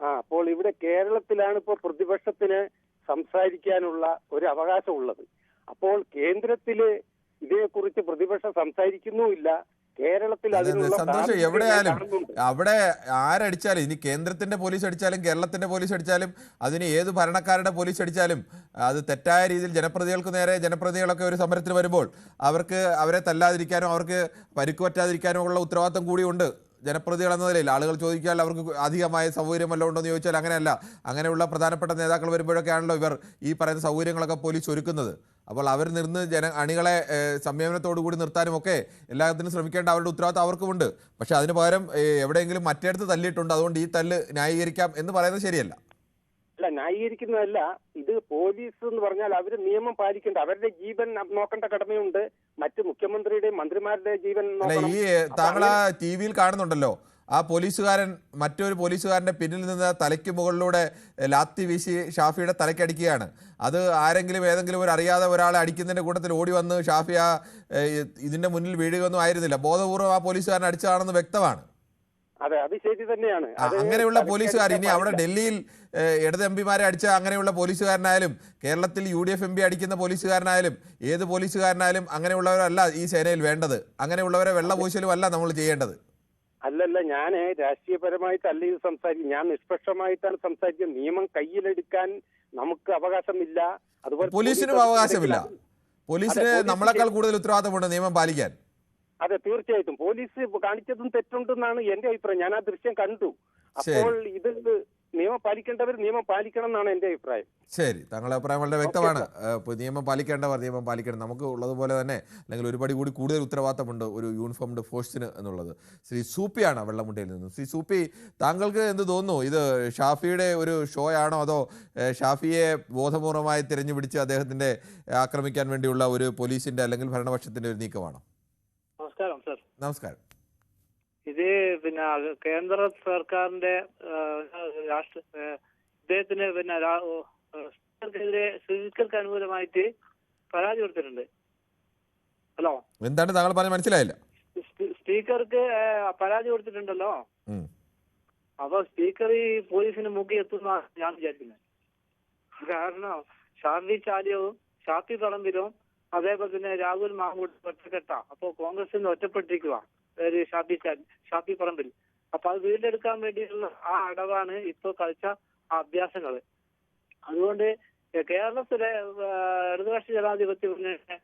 അപ്പോൾ ഇവിടെ കേരളത്തിലാണ് ഇപ്പോൾ പ്രതിപക്ഷത്തിന് സംസാരിക്കാനുള്ള ഒരു അവകാശമുള്ളത്. അപ്പോൾ കേന്ദ്രത്തില് ഇതേക്കുറിച്ച് പ്രതിപക്ഷം സംസാരിക്കുന്നുമില്ല. കേരളത്തിൽ അതിനുള്ള സന്തോഷം എവിടെയായാലും അവിടെ ആരടിച്ചാലും, ഇനി കേന്ദ്രത്തിന്റെ പോലീസ് അടിച്ചാലും കേരളത്തിന്റെ പോലീസ് അടിച്ചാലും അതിന് ഏത് ഭരണക്കാരുടെ പോലീസ് അടിച്ചാലും അത് തെറ്റായ രീതിയിൽ ജനപ്രതികൾക്ക് നേരെ ജനപ്രതികളൊക്കെ ഒരു സമരത്തിന് വരുമ്പോൾ അവരെ തല്ലാതിരിക്കാനും അവർക്ക് പരിക്ക് പറ്റാതിരിക്കാനും ഉള്ള ഉത്തരവാദിത്തം കൂടിയുണ്ട് ജനപ്രതികൾ എന്ന നിലയിൽ. ആളുകൾ ചോദിച്ചാൽ അവർക്ക് അധികമായ സൗകര്യം വല്ലതും ഉണ്ടോ എന്ന് ചോദിച്ചാൽ അങ്ങനെയല്ല. അങ്ങനെയുള്ള പ്രധാനപ്പെട്ട നേതാക്കൾ വരുമ്പോഴൊക്കെയാണല്ലോ ഇവർ ഈ പറയുന്ന സൗകര്യങ്ങളൊക്കെ പോലീസ് ഒരുക്കുന്നത്. അപ്പോൾ അവർ നിന്ന് അണികളെ സംയമനത്തോടു കൂടി നിർത്താനും ഒക്കെ എല്ലാത്തിനും ശ്രമിക്കേണ്ട അവരുടെ ഉത്തരവാദിത്തം അവർക്കുമുണ്ട്. പക്ഷെ അതിന് പകരം എവിടെയെങ്കിലും മറ്റേടത്ത് തല്ലിയിട്ടുണ്ട്, അതുകൊണ്ട് ഈ തല്ല് ന്യായീകരിക്കാം എന്ന് പറയുന്നത് ശരിയല്ല. അല്ല, ന്യായീകരിക്കുന്നതല്ല. ഇത് പോലീസ് എന്ന് പറഞ്ഞാൽ അവർ നിയമം പാലിക്കേണ്ട, അവരുടെ ജീവൻ നോക്കേണ്ട കടമയുണ്ട്. മറ്റ് മുഖ്യമന്ത്രിയുടെയും മന്ത്രിമാരുടെ ജീവൻ നോക്കണം. ഈ താങ്കൾ ആ ടി വിയിൽ കാണുന്നുണ്ടല്ലോ, ആ പോലീസുകാരൻ മറ്റൊരു പോലീസുകാരന്റെ പിന്നിൽ നിന്ന് തലയ്ക്ക് മുകളിലൂടെ ലാത്തി വീശി ഷാഫിയുടെ തലയ്ക്കടിക്കുകയാണ്. അത് ആരെങ്കിലും ഏതെങ്കിലും ഒരു അറിയാതെ ഒരാളെ അടിക്കുന്നതിന്റെ കൂട്ടത്തിൽ ഓടി വന്ന് ഷാഫി ഇതിന്റെ മുന്നിൽ വീഴുകയൊന്നും ആയിരുന്നില്ല. ബോധപൂർവ്വം ആ പോലീസുകാരൻ അടിച്ചതാണെന്ന് വ്യക്തമാണ്. അതെ, അത് ശരി തന്നെയാണ്. അങ്ങനെയുള്ള പോലീസുകാർ ഇനി അവിടെ ഡൽഹിയിൽ ഇടത് എംപിമാരെ അടിച്ച അങ്ങനെയുള്ള പോലീസുകാരനായാലും കേരളത്തിൽ UDF MP അടിക്കുന്ന പോലീസുകാരനായാലും ഏത് പോലീസുകാരനായാലും അങ്ങനെയുള്ളവരല്ല ഈ സേനയിൽ വേണ്ടത്. അങ്ങനെയുള്ളവരെ വെള്ളപൂശലും അല്ല നമ്മൾ ചെയ്യേണ്ടത്. അല്ലല്ല, ഞാൻ രാഷ്ട്രീയപരമായിട്ടല്ല ഇത് സംസാരിക്കും. ഞാൻ നിഷ്പക്ഷമായിട്ടാണ് സംസാരിക്കുന്നത്. നിയമം കയ്യിലെടുക്കാൻ നമുക്ക് അവകാശമില്ല. അതുപോലെ പോലീസിനും അവകാശമില്ല. പോലീസിന് നമ്മളെക്കാൾ കൂടുതൽ ഉത്തരവാദിത്തമുണ്ട് നിയമം പാലിക്കാൻ. അതെ, തീർച്ചയായിട്ടും പോലീസ് കാണിച്ചതും തെറ്റുണ്ടെന്നാണ് എന്റെ അഭിപ്രായം. ഞാൻ ആ ദൃശ്യം കണ്ടു. അപ്പോൾ ഇത് നിയമം പാലിക്കേണ്ടവർ നിയമം പാലിക്കണം എന്നാണ് എന്റെ അഭിപ്രായം. ശരി, താങ്കളുടെ അഭിപ്രായം വളരെ വ്യക്തമാണ്. നിയമം പാലിക്കേണ്ടവർ നിയമം പാലിക്കണം. നമുക്ക് ഉള്ളതുപോലെ തന്നെ അല്ലെങ്കിൽ ഒരുപടി കൂടി കൂടുതൽ ഉത്തരവാദിത്തമുണ്ട് ഒരു യൂണിഫോംഡ് ഫോഴ്സിന് എന്നുള്ളത്. ശ്രീ സൂപ്പിയാണ് വെള്ളമുണ്ടയിൽ നിന്നും. ശ്രീ സൂപ്പി, താങ്കൾക്ക് എന്ത് തോന്നുന്നു? ഇത് ഷാഫിയുടെ ഒരു ഷോ ആണോ അതോ ഷാഫിയെ ബോധപൂർവമായി തിരഞ്ഞുപിടിച്ച് അദ്ദേഹത്തിന്റെ ആക്രമിക്കാൻ വേണ്ടിയുള്ള ഒരു പോലീസിന്റെ അല്ലെങ്കിൽ ഭരണപക്ഷത്തിന്റെ ഒരു നീക്കമാണോ? നമസ്കാരം സർ. നമസ്കാരം. ഇത് പിന്നെ കേന്ദ്ര സർക്കാരിന്റെ ഇദ്ദേഹത്തിന് പിന്നെ സ്പീക്കർക്ക് അനുകൂലമായിട്ട് പരാതി കൊടുത്തിട്ടുണ്ട്. ഹലോ, എന്താണ് താങ്കൾ പറഞ്ഞ മനസ്സിലായില്ല? സ്പീക്കർക്ക് പരാതി കൊടുത്തിട്ടുണ്ടല്ലോ. അപ്പൊ സ്പീക്കർ ഈ പോലീസിന് മുഖ്യ എത്തുന്ന ഞാൻ വിചാരിക്കുന്നത്. കാരണം ഷാഫി ചാലിയവും ഷാഫി പറമ്പിലും അതേപോലെ തന്നെ രാഹുൽ മാഹൂദ് ഒറ്റക്കെട്ട. അപ്പൊ കോൺഗ്രസിൽ നിന്ന് ഒറ്റപ്പെട്ടിരിക്കുക ഷാഫി പറമ്പിൽ. അപ്പൊ അത് വീണ്ടെടുക്കാൻ വേണ്ടിയിട്ടുള്ള ആ അടവാണ് ഇപ്പൊ കളിച്ച അഭ്യാസങ്ങൾ. അതുകൊണ്ട് കേരളത്തിലെ ഇടതുപക്ഷ ജനാധിപത്യ മുന്നണിയെ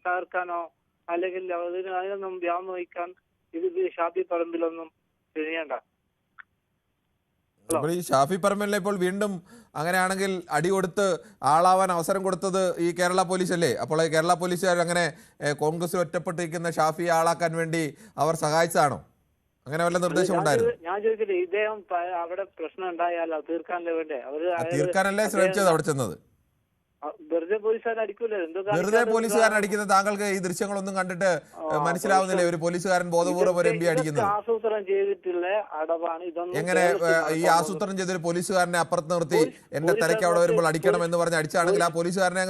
തകർക്കാനോ അല്ലെങ്കിൽ അതിനൊന്നും വ്യാമോഹിക്കാൻ ഇത് ഷാഫി പറമ്പിലൊന്നും ചെയ്യേണ്ട. ഈ ഷാഫി പറമ്പിലിനെ ഇപ്പോൾ വീണ്ടും അങ്ങനെയാണെങ്കിൽ അടി കൊടുത്ത് ആളാവാൻ അവസരം കൊടുത്തത് ഈ കേരള പോലീസ് അല്ലേ? അപ്പോൾ കേരള പോലീസുകാർ അങ്ങനെ കോൺഗ്രസിൽ ഒറ്റപ്പെട്ടിരിക്കുന്ന ഷാഫിയെ ആളാക്കാൻ വേണ്ടി അവർ സഹായിച്ചതാണോ? അങ്ങനെ വല്ല നിർദ്ദേശം ഉണ്ടായിരുന്നു? ഞാൻ ചോദിച്ചില്ലേ, ഇദ്ദേഹം അവിടെ പ്രശ്നം ഉണ്ടായാലോ തീർക്കാനല്ലേ വേണ്ടേ? തീർക്കാനല്ലേ ശ്രമിച്ചത് അവിടെ ചെന്നത്? വെറുതെ പോലീസുകാരൻ അടിക്കൂലേ? വെറുതെ പോലീസുകാരൻ അടിക്കുന്ന താങ്കൾക്ക് ഈ ദൃശ്യങ്ങളൊന്നും കണ്ടിട്ട് മനസ്സിലാവുന്നില്ലേ ഒരു പോലീസുകാരൻ ബോധപൂർവ്വം ഒരു MP അടിക്കുന്നത്? ആസൂത്രണം ചെയ്തിട്ടുള്ള അടവാണ് ഇതൊന്നും. എങ്ങനെ ഈ ആസൂത്രണം ചെയ്തൊരു പോലീസുകാരനെ അപ്പുറത്ത് നിർത്തി എന്റെ തലയ്ക്ക് അവിടെ വരുമ്പോൾ അടിക്കണം എന്ന് പറഞ്ഞ് അടിച്ചാണെങ്കിൽ ആ പോലീസുകാരനെ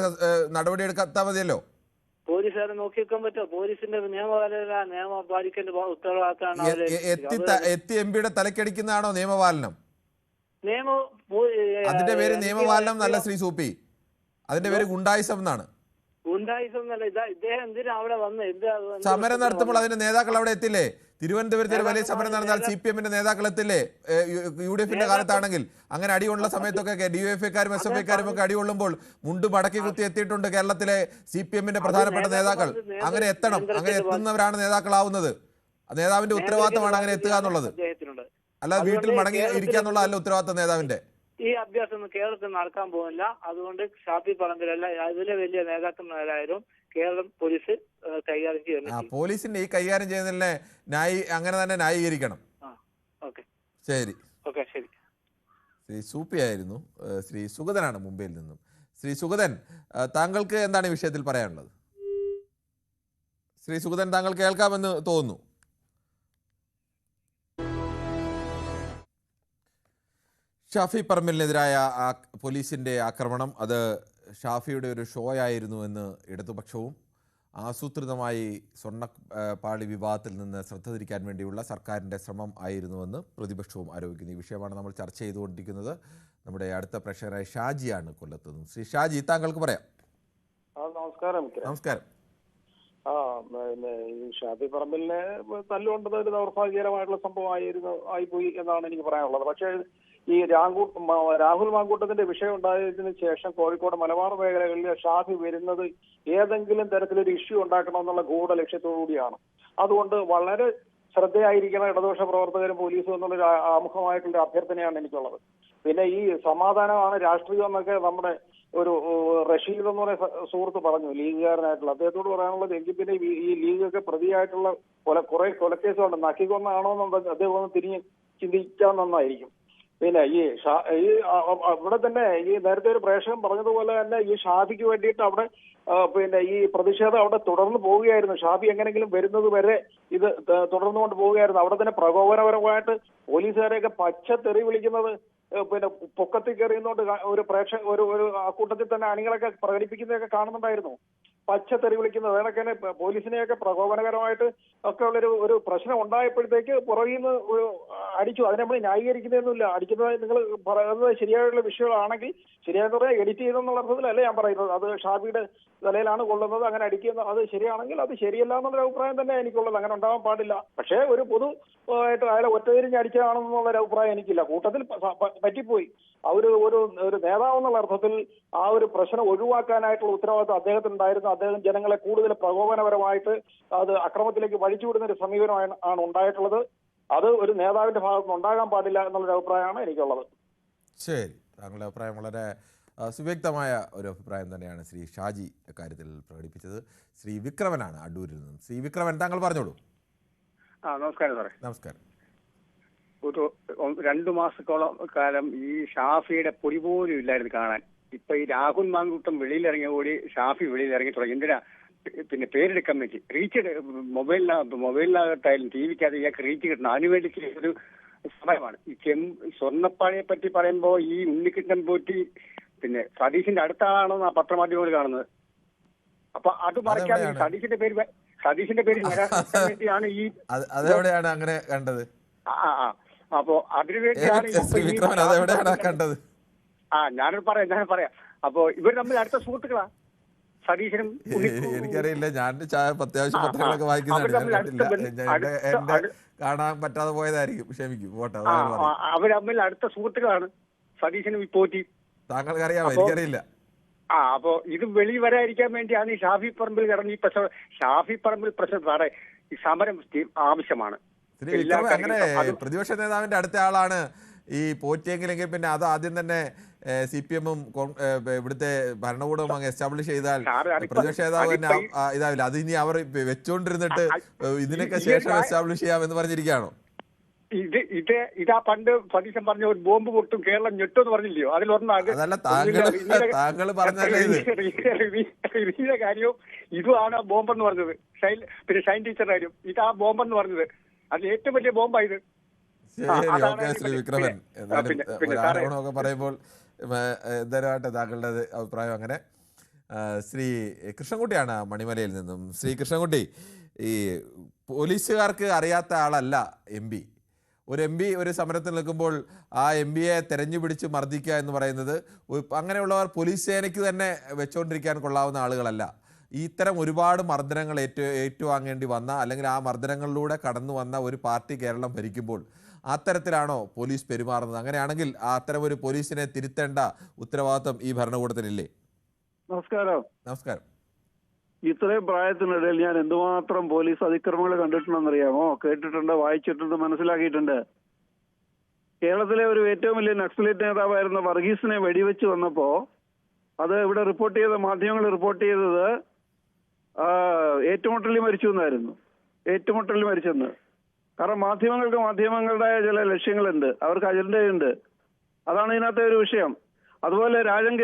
നടപടി എടുക്കാത്ത മതിയല്ലോ. പോലീസുകാരെ നോക്കി വെക്കാൻ പറ്റുമോ? പോലീസിന്റെ നിയമം പാലിക്കേണ്ട ഉത്തരവാദിത്തമാണ്. എത്തി MP തലക്കടിക്കുന്നതാണോ നിയമപാലനം? അതിന്റെ പേര് നിയമപാലനം എന്നല്ല ശ്രീ സൂപ്പി, അതിന്റെ പേര് ഗുണ്ടായിസം എന്നാണ്. സമരം നടത്തുമ്പോൾ അതിന്റെ നേതാക്കൾ അവിടെ എത്തില്ലേ? തിരുവനന്തപുരത്ത് ഒരു വലിയ സമരം നടന്നാൽ CPM-ന്റെ നേതാക്കൾ എത്തില്ലേ? UDF-ന്റെ കാലത്താണെങ്കിൽ അങ്ങനെ അടികൊള്ള സമയത്തൊക്കെ DYFI-ക്കാരും SFI-ക്കാരും ഒക്കെ അടികൊള്ളുമ്പോൾ മുണ്ട് മടക്കി കുത്തി എത്തിയിട്ടുണ്ട് കേരളത്തിലെ CPM-ന്റെ പ്രധാനപ്പെട്ട നേതാക്കൾ. അങ്ങനെ എത്തണം, അങ്ങനെ എത്തുന്നവരാണ് നേതാക്കളാവുന്നത്. നേതാവിന്റെ ഉത്തരവാദിത്തമാണ് അങ്ങനെ എത്തുക എന്നുള്ളത്, അല്ലാതെ വീട്ടിൽ മടങ്ങി ഇരിക്കുക എന്നുള്ളതല്ല ഉത്തരവാദിത്തം നേതാവിന്റെ. ഈ അഭ്യാസം ഒന്നും കേരളത്തിൽ നടക്കാൻ പോകുന്നില്ല. അതുകൊണ്ട് ഷാഫി പറമ്പിലല്ല അതിലെ വലിയ നേതാക്കന്മാരായാലും കേരളം പോലീസ് കൈകാര്യം ചെയ്യുന്നു. പോലീസിന്റെ ഈ കൈകാര്യം ചെയ്യുന്നതിനെ അങ്ങനെ തന്നെ ന്യായീകരിക്കണം. ശരി, ശരി. ശ്രീ സൂപ്പി ആയിരുന്നു. ശ്രീ സുഗതനാണ് മുംബൈയിൽ നിന്നും. ശ്രീ സുഗതൻ, താങ്കൾക്ക് എന്താണ് ഈ വിഷയത്തിൽ പറയാനുള്ളത്? ശ്രീ സുഗതൻ, താങ്കൾ കേൾക്കാമെന്ന് തോന്നുന്നു. ഷാഫി പറമ്പിലിനെതിരായ പോലീസിൻ്റെ ആക്രമണം അത് ഷാഫിയുടെ ഒരു ഷോ ആയിരുന്നു എന്ന് ഇടതുപക്ഷവും ആസൂത്രിതമായി സ്വർണ്ണ പാളി വിവാദത്തിൽ നിന്ന് ശ്രദ്ധ തിരിക്കാൻ വേണ്ടിയുള്ള സർക്കാരിൻ്റെ ശ്രമം ആയിരുന്നുവെന്ന് പ്രതിപക്ഷവും ആരോപിക്കുന്നു. ഈ വിഷയമാണ് നമ്മൾ ചർച്ച ചെയ്തുകൊണ്ടിരിക്കുന്നത്. നമ്മുടെ അടുത്ത പ്രേക്ഷകനായ ഷാജിയാണ് കൊല്ലത്ത് നിന്നും. ശ്രീ ഷാജി, താങ്കൾക്ക് പറയാം. നമസ്കാരം. നമസ്കാരം. പിന്നെ ഈ ഷാഫി പറമ്പിലിനെ തല്ലുകൊണ്ടത് ഒരു ദൗർഭാഗ്യകരമായിട്ടുള്ള ആയിപ്പോയി എന്നാണ് എനിക്ക് പറയാനുള്ളത്. പക്ഷേ ഈ രാഹുൽ മാങ്കൂട്ടത്തിന്റെ വിഷയം ഉണ്ടായതിനു ശേഷം കോഴിക്കോട് മലബാർ മേഖലകളിൽ ഷാഫി വരുന്നത് ഏതെങ്കിലും തരത്തിലൊരു ഇഷ്യൂ ഉണ്ടാക്കണമെന്നുള്ള ഗൂഢ ലക്ഷ്യത്തോടുകൂടിയാണ്. അതുകൊണ്ട് വളരെ ശ്രദ്ധയായിരിക്കണം ഇടതുപക്ഷ പ്രവർത്തകരും പോലീസും എന്നുള്ളൊരു ആമുഖമായിട്ടുള്ള അഭ്യർത്ഥനയാണ് എനിക്കുള്ളത്. പിന്നെ ഈ സമാധാനമാണ് രാഷ്ട്രീയം എന്നൊക്കെ നമ്മുടെ ഒരു റഷീദ് എന്ന് പറയുന്ന സുഹൃത്ത് പറഞ്ഞു, ലീഗുകാരനായിട്ടുള്ള. അദ്ദേഹത്തോട് പറയാനുള്ളത്, എങ്കിൽ പിന്നെ ഈ ലീഗൊക്കെ പ്രതിയായിട്ടുള്ള കുറെ കൊലക്കേസുണ്ട്, നക്കിക്കൊന്നാണോ എന്നുള്ളത് അദ്ദേഹം ഒന്ന് തിരിഞ്ഞ് ചിന്തിക്കാൻ നന്നായിരിക്കും. പിന്നെ ഈ ഇവിടെ തന്നെ ഈ നേരത്തെ ഒരു പ്രേക്ഷകൻ പറഞ്ഞതുപോലെ തന്നെ ഈ ഷാഫിക്ക് വേണ്ടിയിട്ട് അവിടെ പിന്നെ ഈ പ്രതിഷേധം അവിടെ തുടർന്ന് പോവുകയായിരുന്നു. ഷാഫി എങ്ങനെങ്കിലും വരുന്നത് വരെ ഇത് തുടർന്നുകൊണ്ട് പോവുകയായിരുന്നു. അവിടെ തന്നെ പ്രകോപനപരമായിട്ട് പോലീസുകാരെയൊക്കെ പച്ച തെറി വിളിക്കുന്നത്, പിന്നെ പൊക്കത്തിൽ കയറിയുന്നോണ്ട് ഒരു ഒരു കൂട്ടത്തിൽ തന്നെ അണികളൊക്കെ പ്രകടിപ്പിക്കുന്നതൊക്കെ കാണുന്നുണ്ടായിരുന്നു. പച്ച തെറി വിളിക്കുന്നത്, അതൊക്കെ പോലീസിനെയൊക്കെ പ്രകോപനകരമായിട്ട് ഒക്കെ ഒരു പ്രശ്നം ഉണ്ടായപ്പോഴത്തേക്ക് പുറകിൽ നിന്ന് അടിച്ചു. അതിനെ നമ്മൾ ന്യായീകരിക്കുന്നതൊന്നുമില്ല. അടിക്കുന്നത് നിങ്ങൾ പറയുന്നത് ശരിയായുള്ള വിഷയങ്ങളാണെങ്കിൽ ശരിയായെന്ന് പറയാൻ എഡിറ്റ് ചെയ്തെന്നുള്ള അർത്ഥത്തിലല്ല ഞാൻ പറയുന്നത്. അത് ഷാഫിയുടെ തലയിലാണ് കൊള്ളുന്നത്. അങ്ങനെ അടിക്കുന്നത് അത് ശരിയാണെങ്കിൽ അത് ശരിയല്ല എന്നുള്ളൊരു അഭിപ്രായം തന്നെ എനിക്കുള്ളത്. അങ്ങനെ ഉണ്ടാവാൻ പാടില്ല. പക്ഷേ ഒരു പൊതുവായിട്ട് അയാളെ ഒറ്റതിരിഞ്ഞ് അടിച്ചതാണെന്നുള്ളൊരു അഭിപ്രായം എനിക്കില്ല. കൂട്ടത്തിൽ പറ്റിപ്പോയി. ഒരു നേതാവ് എന്നുള്ള അർത്ഥത്തിൽ ആ ഒരു പ്രശ്നം ഒഴിവാക്കാനായിട്ടുള്ള ഉത്തരവാദിത്വം അദ്ദേഹത്തിനുണ്ടായിരുന്നു. അദ്ദേഹം ജനങ്ങളെ കൂടുതൽ പ്രകോപനപരമായിട്ട് അത് അക്രമത്തിലേക്ക് വഴിച്ചുവിടുന്ന ഒരു സമീപനമാണ് ഉണ്ടായിട്ടുള്ളത്. അത് ഒരു നേതാവിന്റെ ഭാഗത്ത് നിന്ന് ഉണ്ടാകാൻ പാടില്ല എന്നുള്ളൊരു അഭിപ്രായമാണ് എനിക്കുള്ളത്. ശരി, താങ്കളുടെ അഭിപ്രായം വളരെ സുവ്യക്തമായ ഒരു അഭിപ്രായം തന്നെയാണ് ശ്രീ ഷാജി കാര്യത്തിൽ പ്രകടിപ്പിച്ചത്. ശ്രീ വിക്രമനാണ് അടൂരിൽ നിന്നും. ശ്രീ വിക്രമൻ, താങ്കൾ പറഞ്ഞോളൂ. നമസ്കാരം സാറേ. നമസ്കാരം. ഒരു 2 മാസത്തോളം കാലം ഈ ഷാഫിയുടെ പൊടി പോലും ഇല്ലായിരുന്നു കാണാൻ. ഇപ്പൊ ഈ രാഹുൽ മാങ്കൂട്ടം വെളിയിലിറങ്ങിയ കൂടി ഷാഫി വെളിയിലിറങ്ങി തുടങ്ങി. എന്തിനാ പിന്നെ പേരെടുക്കാൻ വേണ്ടി റീച്ച് മൊബൈലിനകത്തായാലും ടി വിക്കകത്ത് ഇയാൾക്ക് റീച്ച് കിട്ടണം. അതിനുവേണ്ടി ഒരു സമയമാണ്. ഈ സ്വർണ്ണപ്പാഴയെ പറ്റി പറയുമ്പോൾ ഈ ഉണ്ണിക്കിട്ടൻ പോറ്റി പിന്നെ സതീഷിന്റെ അടുത്ത ആളാണെന്ന് ആ പത്രമാധ്യമങ്ങൾ കാണുന്നത്. അപ്പൊ അത് മറയ്ക്കാൻ സതീഷിന്റെ പേര് വേണ്ടിയാണ് ഈ അതെവിടെയാണ് അങ്ങനെ കണ്ടത്? അപ്പോ അതിനുവേണ്ടിയാണ് കണ്ടത്. ഞാനത് പറയാം. അപ്പോ ഇവർ തമ്മിൽ അടുത്ത സുഹൃത്തുക്കളാ സതീശനും. എനിക്കറിയില്ല, ഞാൻ അത്യാവശ്യം പത്രങ്ങളൊക്കെ വായിക്കുന്നുണ്ട്. കാണാൻ പറ്റാതെ പോയതായിരിക്കും, ക്ഷമിക്കും. അവർ തമ്മിൽ അടുത്ത സുഹൃത്തുക്കളാണ് സതീശനും പോറ്റി. താങ്കൾക്ക് അറിയാമോ? എനിക്കറിയില്ല. അപ്പോ ഇത് വെളി വരാതിരിക്കാൻ വേണ്ടിയാണ് ഈ ഷാഫി പറമ്പിൽ കിടന്ന് ഈ ഷാഫി പറമ്പിൽ സാറേ ഈ സമരം ആവശ്യമാണ്. അങ്ങനെ പ്രതിപക്ഷ നേതാവിന്റെ അടുത്ത ആളാണ് ഈ പോറ്റിയെങ്കിലെങ്കിൽ പിന്നെ അത് ആദ്യം തന്നെ CPM-ഉം ഇവിടുത്തെ ഭരണകൂടവും അങ്ങ് എസ്റ്റാബ്ലിഷ് ചെയ്താൽ പ്രതിപക്ഷ നേതാവ് തന്നെ ഇതാവില്ല. അത് ഇനി അവർ വെച്ചോണ്ടിരുന്നിട്ട് ഇതിനൊക്കെ ശേഷം എസ്റ്റാബ്ലിഷ് ചെയ്യാമെന്ന് പറഞ്ഞിരിക്കുകയാണോ? ഇതാ പണ്ട് സതീശൻ പറഞ്ഞ ഒരു ബോംബ് പൊട്ടും കേരളം ഞെട്ടും പറഞ്ഞില്ലയോ? അതിലൊന്നാണ് കാര്യവും ഇതുമാണ് ബോംബെന്ന് പറഞ്ഞത്. പിന്നെ ഷൈൻ ടീച്ചറുടെ കാര്യം ഇതാ ബോംബെന്ന് പറഞ്ഞത്. അത് ഏറ്റവും വലിയ ബോംബായത്. ശ്രീ വിക്രമൻ, ആരോപണമൊക്കെ പറയുമ്പോൾ എന്തായാലും താങ്കളുടെ അഭിപ്രായം അങ്ങനെ. ശ്രീ കൃഷ്ണൻകുട്ടിയാണ് മണിമലയിൽ നിന്നും. ശ്രീ കൃഷ്ണൻകുട്ടി, ഈ പോലീസുകാർക്ക് അറിയാത്ത ആളല്ല MP. ഒരു MP ഒരു സമരത്തിൽ നിൽക്കുമ്പോൾ ആ MPയെ തെരഞ്ഞു പിടിച്ച് മർദ്ദിക്കുക എന്ന് പറയുന്നത് അങ്ങനെയുള്ളവർ പോലീസ് സേനയ്ക്ക് തന്നെ വെച്ചുകൊണ്ടിരിക്കാൻ കൊള്ളാവുന്ന ആളുകളല്ല. ഇത്തരം ഒരുപാട് മർദ്ദനങ്ങൾ ഏറ്റുവാങ്ങേണ്ടി വന്ന, അല്ലെങ്കിൽ ആ മർദ്ദനങ്ങളിലൂടെ കടന്നു വന്ന ഒരു പാർട്ടി കേരളം ഭരിക്കുമ്പോൾ അത്തരത്തിലാണോ പോലീസ് പെരുമാറുന്നത്? അങ്ങനെയാണെങ്കിൽ അത്തരം ഒരു പോലീസിനെ തിരുത്തേണ്ട ഉത്തരവാദിത്വം ഈ ഭരണകൂടത്തിനില്ലേ? നമസ്കാരം. ഇത്രയും പ്രായത്തിനിടയിൽ ഞാൻ എന്തുമാത്രം പോലീസ് അതിക്രമങ്ങൾ കണ്ടിട്ടുണ്ടെന്നറിയാമോ? കേട്ടിട്ടുണ്ട്, വായിച്ചിട്ടുണ്ട്, മനസ്സിലാക്കിയിട്ടുണ്ട്. കേരളത്തിലെ ഒരു ഏറ്റവും വലിയ നക്സലേറ്റ് നേതാവായിരുന്ന വർഗീസിനെ വെടിവെച്ച് വന്നപ്പോ അത് ഇവിടെ മാധ്യമങ്ങൾ റിപ്പോർട്ട് ചെയ്തത് ഏറ്റുമുട്ടലിൽ മരിച്ചു എന്നായിരുന്നു. ഏറ്റുമുട്ടലിൽ മരിച്ചെന്ന്. കാരണം മാധ്യമങ്ങളുടേതായ ചില ലക്ഷ്യങ്ങളുണ്ട്, അവർക്ക് അജണ്ടയുണ്ട്. അതാണ് ഇതിനകത്തെ ഒരു വിഷയം. അതുപോലെ രാജൻ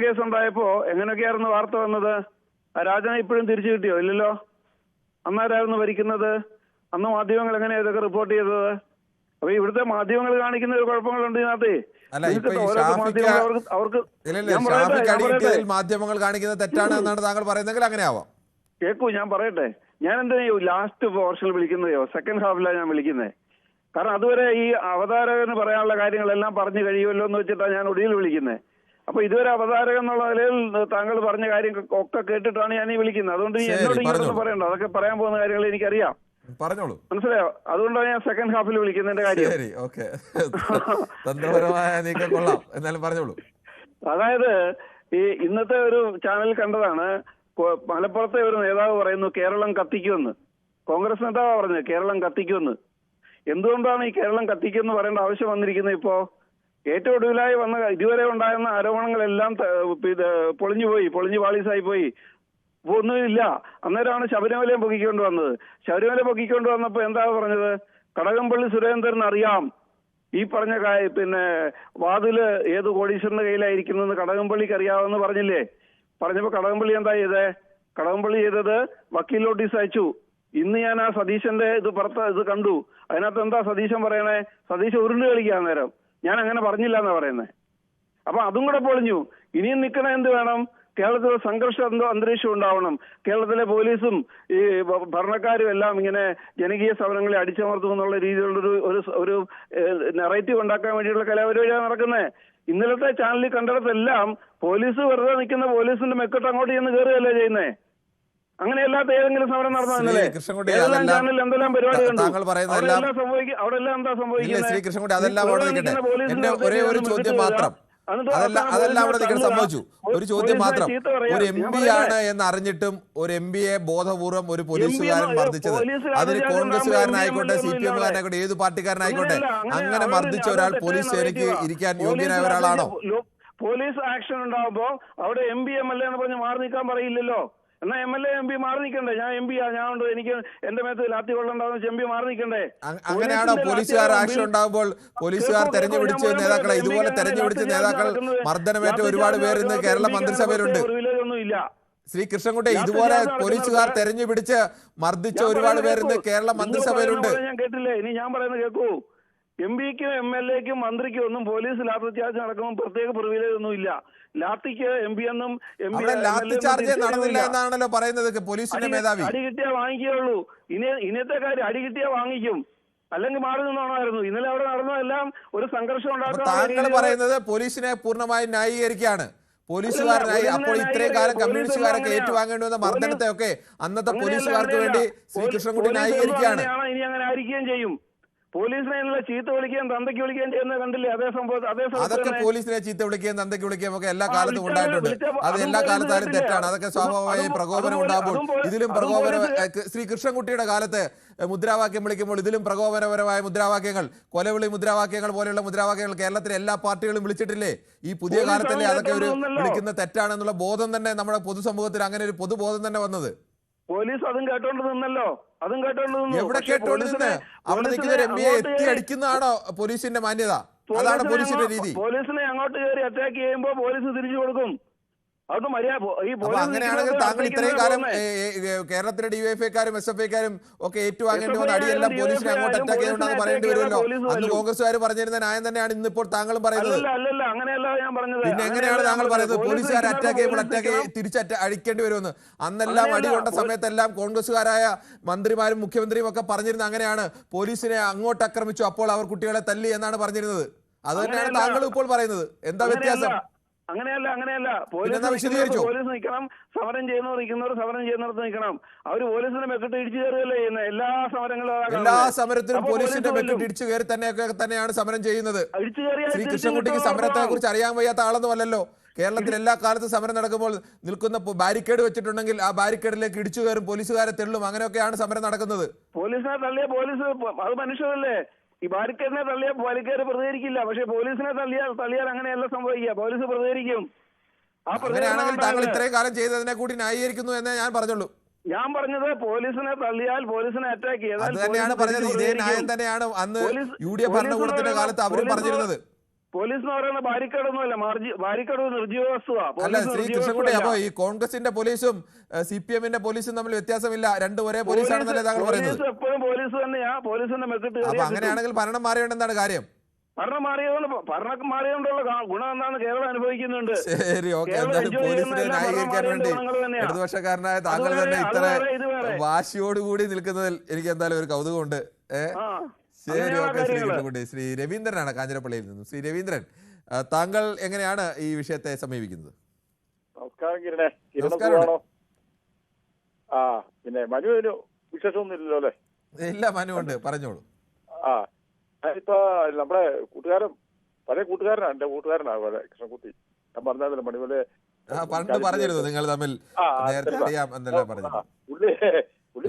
കേസ് ഉണ്ടായപ്പോ എങ്ങനെയൊക്കെയായിരുന്നു വാർത്ത വന്നത്? രാജനെ ഇപ്പോഴും തിരിച്ചു കിട്ടിയോ? ഇല്ലല്ലോ. അന്നാരായിരുന്നു ഭരിക്കുന്നത്? അന്ന് മാധ്യമങ്ങൾ എങ്ങനെയാ ഇതൊക്കെ റിപ്പോർട്ട് ചെയ്തത്? അപ്പൊ ഇവിടുത്തെ മാധ്യമങ്ങൾ കാണിക്കുന്ന ഒരു കുഴപ്പങ്ങളുണ്ട് ഇതിനകത്ത്. അല്ല, ഇപ്പൊ ഈ ഷാഫിക്ക് അടികിട്ടിയതിൽ മാധ്യമങ്ങൾ കാണിക്കുന്നത് തെറ്റാണ് എന്നാണ് താങ്കൾ പറയുന്നതെങ്കിൽ അങ്ങനെ ആവാം. കേൾക്കൂ, ഞാൻ പറയട്ടെ. ഞാൻ എന്താ ലാസ്റ്റ് പോർഷനിൽ വിളിക്കുന്നതോ സെക്കൻഡ് ഹാഫിലാണ് ഞാൻ വിളിക്കുന്നത്. കാരണം അതുവരെ ഈ അവതാരകന് പറയാനുള്ള കാര്യങ്ങളെല്ലാം പറഞ്ഞു കഴിയുമല്ലോ എന്ന് വെച്ചിട്ടാണ് ഞാൻ ഒടുവിൽ വിളിക്കുന്നത്. അപ്പൊ ഇതുവരെ അവതാരകൻ എന്നുള്ള നിലയിൽ താങ്കൾ പറഞ്ഞ കാര്യം ഒക്കെ കേട്ടിട്ടാണ് ഞാൻ ഈ വിളിക്കുന്നത്. അതുകൊണ്ട് എന്നോട് ഇങ്ങോട്ടൊന്നും പറയണ്ട, അതൊക്കെ പറയാൻ പോകുന്ന കാര്യങ്ങൾ എനിക്കറിയാം. പറഞ്ഞോളൂ, മനസ്സിലായോ? അതുകൊണ്ടാണ് ഞാൻ സെക്കൻഡ് ഹാഫിൽ വിളിക്കുന്നതിന്റെ കാര്യം. തന്ത്രപരമായ നീക്കം കൊള്ളാം, എന്നാലും പറഞ്ഞോളൂ. അതായത് ഈ ഇന്നത്തെ ഒരു ചാനൽ കണ്ടതാണ്, മലപ്പുറത്തെ ഒരു നേതാവ് പറയുന്നു കേരളം കത്തിക്കുമെന്ന്. കോൺഗ്രസ് നേതാവ് പറഞ്ഞത് കേരളം കത്തിക്കുമെന്ന്. എന്തുകൊണ്ടാണ് ഈ കേരളം കത്തിക്കുമെന്ന് പറയേണ്ട ആവശ്യം വന്നിരിക്കുന്നത്? ഇപ്പോ ഏറ്റവും ഒടുവിലായി വന്ന ഇതുവരെ ഉണ്ടായിരുന്ന ആരോപണങ്ങളെല്ലാം പൊളിഞ്ഞു പാളീസായി പോയി. ഒന്നുമില്ല. അന്നേരമാണ് ശബരിമലയെ പൊക്കിക്കൊണ്ട് വന്നത്. ശബരിമല പൊക്കിക്കൊണ്ട് വന്നപ്പോ എന്താ പറഞ്ഞത്? കടകംപള്ളി സുരേന്ദ്രൻ അറിയാം ഈ പറഞ്ഞ വാതില് ഏത് കോടീശ്വരന്റെ കയ്യിലായിരിക്കുന്നത് കടകംപള്ളിക്ക് അറിയാമെന്ന് പറഞ്ഞില്ലേ? പറഞ്ഞപ്പോ കടകംപള്ളി എന്താ ചെയ്തേ? കടകംപള്ളി ചെയ്തത് വക്കീൽ നോട്ടീസ് അയച്ചു. ഇന്ന് ഞാൻ ആ സതീശന്റെ ഇത് കണ്ടു. അതിനകത്ത് എന്താ സതീശൻ പറയണേ? സതീശൻ ഉരുണ്ട് കളിക്കാൻ നേരം ഞാൻ അങ്ങനെ പറഞ്ഞില്ല എന്നാ പറയുന്നത്. അപ്പൊ അതും കൂടെ പൊളിഞ്ഞു. ഇനിയും നിൽക്കണ എന്ത് വേണം? കേരളത്തിൽ സംഘർഷ അന്തരീക്ഷം ഉണ്ടാവണം. കേരളത്തിലെ പോലീസും ഈ ഭരണക്കാരും എല്ലാം ഇങ്ങനെ ജനകീയ സമരങ്ങളെ അടിച്ചമർത്തും എന്നുള്ള രീതിയിലുള്ള ഒരു നെറേറ്റീവ് ഉണ്ടാക്കാൻ വേണ്ടിയിട്ടുള്ള കലാപരിപാടിയാണ് നടക്കുന്നത്. ഇന്നലത്തെ ചാനലിൽ കണ്ടിടത്തെല്ലാം പോലീസ് വെറുതെ നിൽക്കുന്ന പോലീസിന്റെ മെക്കെട്ട് അങ്ങോട്ട് ചെന്ന് കയറുകയല്ലേ ചെയ്യുന്നേ? അങ്ങനെയല്ലാത്ത ഏതെങ്കിലും സമരം നടന്നല്ലേ? ഏതെല്ലാം ചാനലിൽ എന്തെല്ലാം പരിപാടി കണ്ടു? അവിടെ എല്ലാം എന്താ സംഭവിക്കുന്നത്? ഒരേ ഒരു ചോദ്യം മാത്രം, അതെല്ലാം അവിടെ നിൽക്കാൻ സംഭവിച്ചു. ഒരു ചോദ്യം മാത്രം, ഒരു MP ആണ് എന്ന് അറിഞ്ഞിട്ടും ഒരു MPയെ ബോധപൂർവം ഒരു പോലീസുകാരൻ മർദ്ദിച്ചത്, അതിന് കോൺഗ്രസ്സുകാരനായിക്കോട്ടെ CPM-കാരനായിക്കോട്ടെ ഏത് പാർട്ടിക്കാരനായിക്കോട്ടെ, അങ്ങനെ മർദ്ദിച്ച ഒരാൾ പോലീസ് സേനയ്ക്ക് ഇരിക്കാൻ യോഗ്യനായ ഒരാളാണോ? പോലീസ് ആക്ഷൻ ഉണ്ടാവുമ്പോ അവിടെ MP MLA എന്ന് പറഞ്ഞ് മാറി നിൽക്കാൻ പറയില്ലല്ലോ. എന്നാ MLA MP മാറി നിൽക്കണ്ടേ? ഞാൻ MP ഞാനുണ്ട്, എനിക്ക് എന്റെ മേത്ത് ലാത്തി കൊള്ളണ്ടാവുന്ന MP മാറി നിൽക്കണ്ടേ? അങ്ങനെയാണോ പോലീസുകാർ ആക്ഷൻ ഉണ്ടാകുമ്പോൾ പോലീസുകാർ തെരഞ്ഞുപിടിച്ച നേതാക്കളെ, ഇതുപോലെ തെരഞ്ഞുപിടിച്ച നേതാക്കൾ മർദ്ദനമേറ്റ ഒരുപാട് പേർ ഇന്ന് കേരള മന്ത്രിസഭയിലുണ്ട്. ശ്രീ കൃഷ്ണൻകുട്ടി, ഇതുപോലെ പോലീസുകാർ തെരഞ്ഞുപിടിച്ച് മർദ്ദിച്ച ഒരുപാട് പേർ ഇന്ന് കേരള മന്ത്രിസഭയിലുണ്ട്. ഞാൻ കേട്ടില്ലേ? ഇനി ഞാൻ പറയുന്നത് കേൾക്കൂ. MPക്കും MLAക്കും മന്ത്രിക്കും ഒന്നും പോലീസ് ലാത്തിച്ചാർജ് നടക്കുമ്പോൾ പ്രത്യേക പ്രിവിലേജ് ഒന്നും ഇല്ല. ലാത്തിക്ക് MP എന്നും ലാത്തിച്ചാർജ് നടന്നില്ല എന്നാണല്ലോ പറയുന്നത് പോലീസിന്റെ മേധാവി. അടി കിട്ടിയാ വാങ്ങിക്കുകയുള്ളൂ. ഇന്നത്തെ കാര്യം അടി കിട്ടിയാ വാങ്ങിക്കും, അല്ലെങ്കിൽ മാറി നിന്നോണമായിരുന്നു. ഇന്നലെ അവിടെ നടന്നതെല്ലാം ഒരു സംഘർഷം ഉണ്ടാക്കുക. താങ്കൾ പറയുന്നത് പോലീസിനെ പൂർണ്ണമായും ന്യായീകരിക്കുകയാണ്. പോലീസുകാരനായി അപ്പോൾ ഇത്രയും കാലം കമ്മ്യൂണിസ്റ്റുകാരൊക്കെ ഏറ്റുവാങ്ങേണ്ടി വന്ന മർദ്ദനത്തെ ഒക്കെ അന്നത്തെ പോലീസുകാർക്ക് വേണ്ടി ശ്രീകൃഷ്ണൻകുട്ടി ന്യായീകരിക്കുകയാണ്. ഇനി അങ്ങനെ ആയിരിക്കുകയും ചെയ്യും. പോലീസിനെ ചീത്ത വിളിക്കുകയും തന്തയ്ക്ക് വിളിക്കുകയും ചെയ്യുന്നത് കണ്ടില്ലേ? അതേ സംഭവം അതൊക്കെ പോലീസിനെ ചീത്ത വിളിക്കുകയും തന്തയ്ക്ക് വിളിക്കുകയും ഒക്കെ എല്ലാ കാലത്തും ഉണ്ടായിട്ടുണ്ട്. അത് എല്ലാ കാലത്താലും തെറ്റാണ്. അതൊക്കെ സ്വാഭാവികമായി പ്രകോപനം ഉണ്ടാകുമ്പോൾ ഇതിലും പ്രകോപനം ശ്രീ കൃഷ്ണൻകുട്ടിയുടെ കാലത്ത് മുദ്രാവാക്യം വിളിക്കുമ്പോൾ ഇതിലും പ്രകോപനപരമായ മുദ്രാവാക്യങ്ങൾ, കൊലവിളി മുദ്രാവാക്യങ്ങൾ പോലെയുള്ള മുദ്രാവാക്യങ്ങൾ കേരളത്തിലെ എല്ലാ പാർട്ടികളും വിളിച്ചിട്ടില്ലേ? ഈ പുതിയ കാലത്തല്ലേ അതൊക്കെ ഒരു വിളിക്കുന്ന തെറ്റാണെന്നുള്ള ബോധം തന്നെ നമ്മുടെ പൊതുസമൂഹത്തിൽ അങ്ങനെ ഒരു പൊതുബോധം തന്നെ വന്നത്. പോലീസ് അതും കേട്ടോണ്ട് നിന്നല്ലോ. എവിടെ കേട്ടോണ്ട് നിന്ന്? അവിടെ നിൽക്കുന്ന ഒരു MPയെ എത്തി അടിക്കുന്നതാണോ പോലീസിന്റെ മാന്യത? അതാണ് പോലീസിന്റെ രീതി. പോലീസിനെ അങ്ങോട്ട് കയറി അറ്റാക്ക് ചെയ്യുമ്പോൾ പോലീസ് തിരിച്ചു കൊടുക്കും. അത് അങ്ങനെയാണെങ്കിൽ താങ്കൾ ഇത്രയും കാലം കേരളത്തിലെ DYFIക്കാരും SFIക്കാരും ഒക്കെ ഏറ്റുവാങ്ങേണ്ടി വന്ന അടിയെല്ലാം പോലീസിനെ അങ്ങോട്ട് അറ്റാക്ക് ചെയ്തുകൊണ്ടാണ് പറയേണ്ടി വരുമല്ലോ. അന്ന് കോൺഗ്രസ്സുകാർ പറഞ്ഞിരുന്ന ന്യായം തന്നെയാണ് ഇന്നിപ്പോൾ താങ്കളും പറയുന്നത്. പിന്നെ എങ്ങനെയാണ് താങ്കൾ പറയുന്നത് പോലീസുകാർ അറ്റാക്ക് ചെയ്യുമ്പോൾ തിരിച്ച് അടിക്കേണ്ടി വരുമെന്ന്? അന്നെല്ലാം അടി കൊണ്ട സമയത്തെല്ലാം കോൺഗ്രസ്സുകാരായ മന്ത്രിമാരും മുഖ്യമന്ത്രിയും ഒക്കെ പറഞ്ഞിരുന്നത് അങ്ങനെയാണ്. പോലീസിനെ അങ്ങോട്ട് ആക്രമിച്ചു, അപ്പോൾ അവർ കുട്ടികളെ തല്ലി എന്നാണ് പറഞ്ഞിരുന്നത്. അത് തന്നെയാണ് താങ്കൾ ഇപ്പോൾ പറയുന്നത്. എന്താ വ്യത്യാസം? അങ്ങനെയല്ല. പോലീസ് നിൽക്കണം, സമരം നിൽക്കുന്നവർ സമരം ചെയ്യുന്നിടത്ത് നിൽക്കണം. അവര് പോലീസിന്റെ മെക്കിട്ട് ഇടിച്ചു കയറുകയല്ലേ ചെയ്യുന്നത്? എല്ലാ സമരത്തിലും പോലീസിന്റെ മെക്കിട്ട് ഇടിച്ചു കയറി തന്നെയാണ് സമരം ചെയ്യുന്നത്. ശ്രീ കൃഷ്ണൻകുട്ടിക്ക് സമരത്തെ കുറിച്ച് അറിയാൻ വയ്യാത്ത ആളൊന്നുമല്ലല്ലോ. കേരളത്തിൽ എല്ലാ കാലത്തും സമരം നടക്കുമ്പോൾ നിൽക്കുന്ന ബാരിക്കേഡ് വെച്ചിട്ടുണ്ടെങ്കിൽ ആ ബാരിക്കേഡിലേക്ക് ഇടിച്ചു കയറും, പോലീസുകാരെ തെള്ളും, അങ്ങനെയൊക്കെയാണ് സമരം നടക്കുന്നത്. പോലീസിനെ തള്ളിയ പോലീസ് അത് മനുഷ്യരല്ലേ? ഈ ബാരിക്കേഡിനെ തള്ളിയാൽ ബാരിക്കേഡ് പ്രതികരിക്കില്ല. പക്ഷെ പോലീസിനെ തള്ളിയാൽ അങ്ങനെയല്ല സംഭവിക്കുക. പോലീസ് പ്രതികരിക്കും. അങ്ങനെയാണെങ്കിൽ താങ്കൾ ഇത്രയും കാലം ചെയ്തതിനെ കൂടി ന്യായീകരിക്കുന്നു എന്നേ ഞാൻ പറഞ്ഞുള്ളൂ. ഞാൻ പറഞ്ഞത് പോലീസിനെ തള്ളിയാൽ പോലീസിനെ അറ്റാക്ക് ചെയ്താൽ അത് തന്നെയാണ് പറഞ്ഞത്. ഇതേ ന്യായം തന്നെയാണ് അന്ന് UDF ഭരണകൂടത്തിന്റെ കാലത്ത് അവരും പറഞ്ഞിരുന്നത്. പോലീസ് എന്ന് പറയുന്ന ബാരിക്കേഡൊന്നുമല്ല, ബാരിക്കേഡ് നിർജീവ വസ്തുവാ. അല്ല ശ്രീ കൃഷ്ണൻകുട്ടി, അപ്പോ ഈ കോൺഗ്രസിന്റെ പോലീസും CPM-ന്റെ പോലീസും തമ്മിൽ വ്യത്യാസമില്ല, രണ്ടും ഒരേ പോലീസാണെന്നല്ലേ താങ്കൾ പറയുന്നത്? പോലീസ് എപ്പോഴും പോലീസ് തന്നെയാ, പോലീസിന്റെ മെക്കിട്ട്. അപ്പൊ അങ്ങനെയാണെങ്കിൽ ഭരണം മാറിയോണ്ടെന്താണ് കാര്യം? ഭരണം മാറിയതുകൊണ്ടുള്ള ഗുണം എന്താന്ന് കേരളം അനുഭവിക്കുന്നുണ്ട്. ശരി, ഓക്കെ. എന്തായാലും പോലീസിനെ ന്യായീകരിക്കാൻ വേണ്ടി ഇടതുപക്ഷക്കാരനായ താങ്കൾ തന്നെ ഇത്ര വാശിയോടുകൂടി നിൽക്കുന്നതിൽ എനിക്ക് എന്തായാലും ഒരു കൗതുകമുണ്ട്. ശരി, ഓക്കെ. ശ്രീ കൃഷ്ണൻകുട്ടി, ശ്രീ രവീന്ദ്രനാണ് കാഞ്ഞിരപ്പള്ളിയിൽ നിന്നും. ശ്രീ രവീന്ദ്രൻ, താങ്കൾ എങ്ങനെയാണ് ഈ വിഷയത്തെ സമീപിക്കുന്നത്? നമസ്കാരം. ആ പിന്നെ മനുവിന് വിശേഷമൊന്നും ഇല്ലല്ലോ അല്ലേ? ഇല്ല, മനു ഉണ്ട്, പറഞ്ഞോളൂ. ആ ഇപ്പൊ നമ്മുടെ കൂട്ടുകാരൻ, പഴയ കൂട്ടുകാരനാണ്, എന്റെ കൂട്ടുകാരനാണ് പഴയ കൃഷ്ണൻകുട്ടി. ഞാൻ പറഞ്ഞാലോ മണിപോലെ പറഞ്ഞിരുന്നു നിങ്ങൾ തമ്മിൽ നേരത്തെ അറിയാം എന്നെല്ലാം പറഞ്ഞു.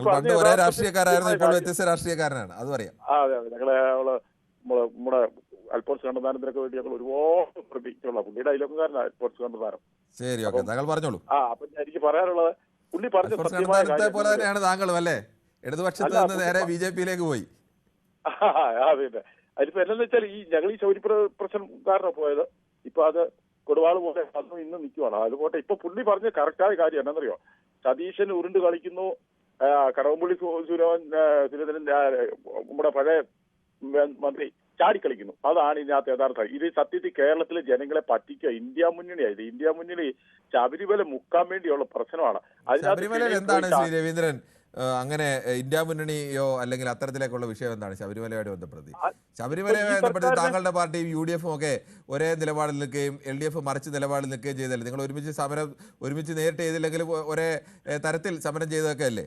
പണ്ട് ഒരേ രാഷ്ട്രീയക്കാരായിരുന്നു, ഇപ്പോൾ വ്യത്യസ്ത രാഷ്ട്രീയക്കാരനാണ്, അതും അറിയാം. അതെ, ഞങ്ങളെ നമ്മുടെ അൽഫോൺസ് കണ്ണന്താനത്തിനൊക്കെ വേണ്ടി ഞങ്ങൾ ഒരുപാട് പ്രതീക്ഷയുള്ള പുള്ളിയുടെ അയലോക്കാരനാണ് അൽഫോൺസ് കണ്ണന്താനം. ശരി, ഓക്കെ, താങ്കൾ പറഞ്ഞോളൂ. അപ്പൊ എനിക്ക് പറയാനുള്ളത്, പുള്ളി പറഞ്ഞ പോലെ തന്നെയാണ് താങ്കളും അല്ലേ? ഇടതുപക്ഷത്ത് നിന്ന് നേരെ BJP-യിലേക്ക് പോയി. അതെ, അതിപ്പോ എന്താന്ന് വെച്ചാൽ ഞങ്ങൾ ഈ ശൗര്യ പ്രശ്നം കാരണം പോയത്, ഇപ്പൊ അത് കൊടുവാള് പോലെ അന്നും ഇന്ന് നിൽക്കുവാണ്. അതുപോലെ ഇപ്പൊ പുള്ളി പറഞ്ഞ കറക്റ്റായ കാര്യം എന്നാന്നറിയോ? സതീശൻ ഉരുണ്ട് കളിക്കുന്നു, കടകംപള്ളി സുരേന്ദ്രൻ നമ്മുടെ പഴയ മന്ത്രി ചാടിക്കളിക്കുന്നു. അതാണ് ഇതിനകത്ത് യഥാർത്ഥം. ഇത് സത്യത്തിൽ കേരളത്തിലെ ജനങ്ങളെ പറ്റിക്കുക ഇന്ത്യ മുന്നണിയായത്. ഇന്ത്യ മുന്നണി ശബരിമല മുക്കാൻ വേണ്ടിയുള്ള പ്രശ്നമാണ്. ശബരിമലയിൽ എന്താണ് ശ്രീ രവീന്ദ്രൻ അങ്ങനെ ഇന്ത്യ മുന്നണിയോ അല്ലെങ്കിൽ അത്തരത്തിലേക്കുള്ള വിഷയം എന്താണ് ശബരിമലയുമായി ബന്ധപ്പെടുത്തി? ശബരിമലയുമായി ബന്ധപ്പെടുത്തി താങ്കളുടെ പാർട്ടിയും UDF ഒക്കെ ഒരേ നിലപാടിൽ നിൽക്കുകയും LDF മറിച്ച് നിലപാടിൽ നിൽക്കുകയും ചെയ്തല്ലേ? നിങ്ങൾ ഒരുമിച്ച് നേരിട്ട് ചെയ്തില്ലെങ്കിൽ ഒരേ തരത്തിൽ സമരം ചെയ്തതൊക്കെ അല്ലേ?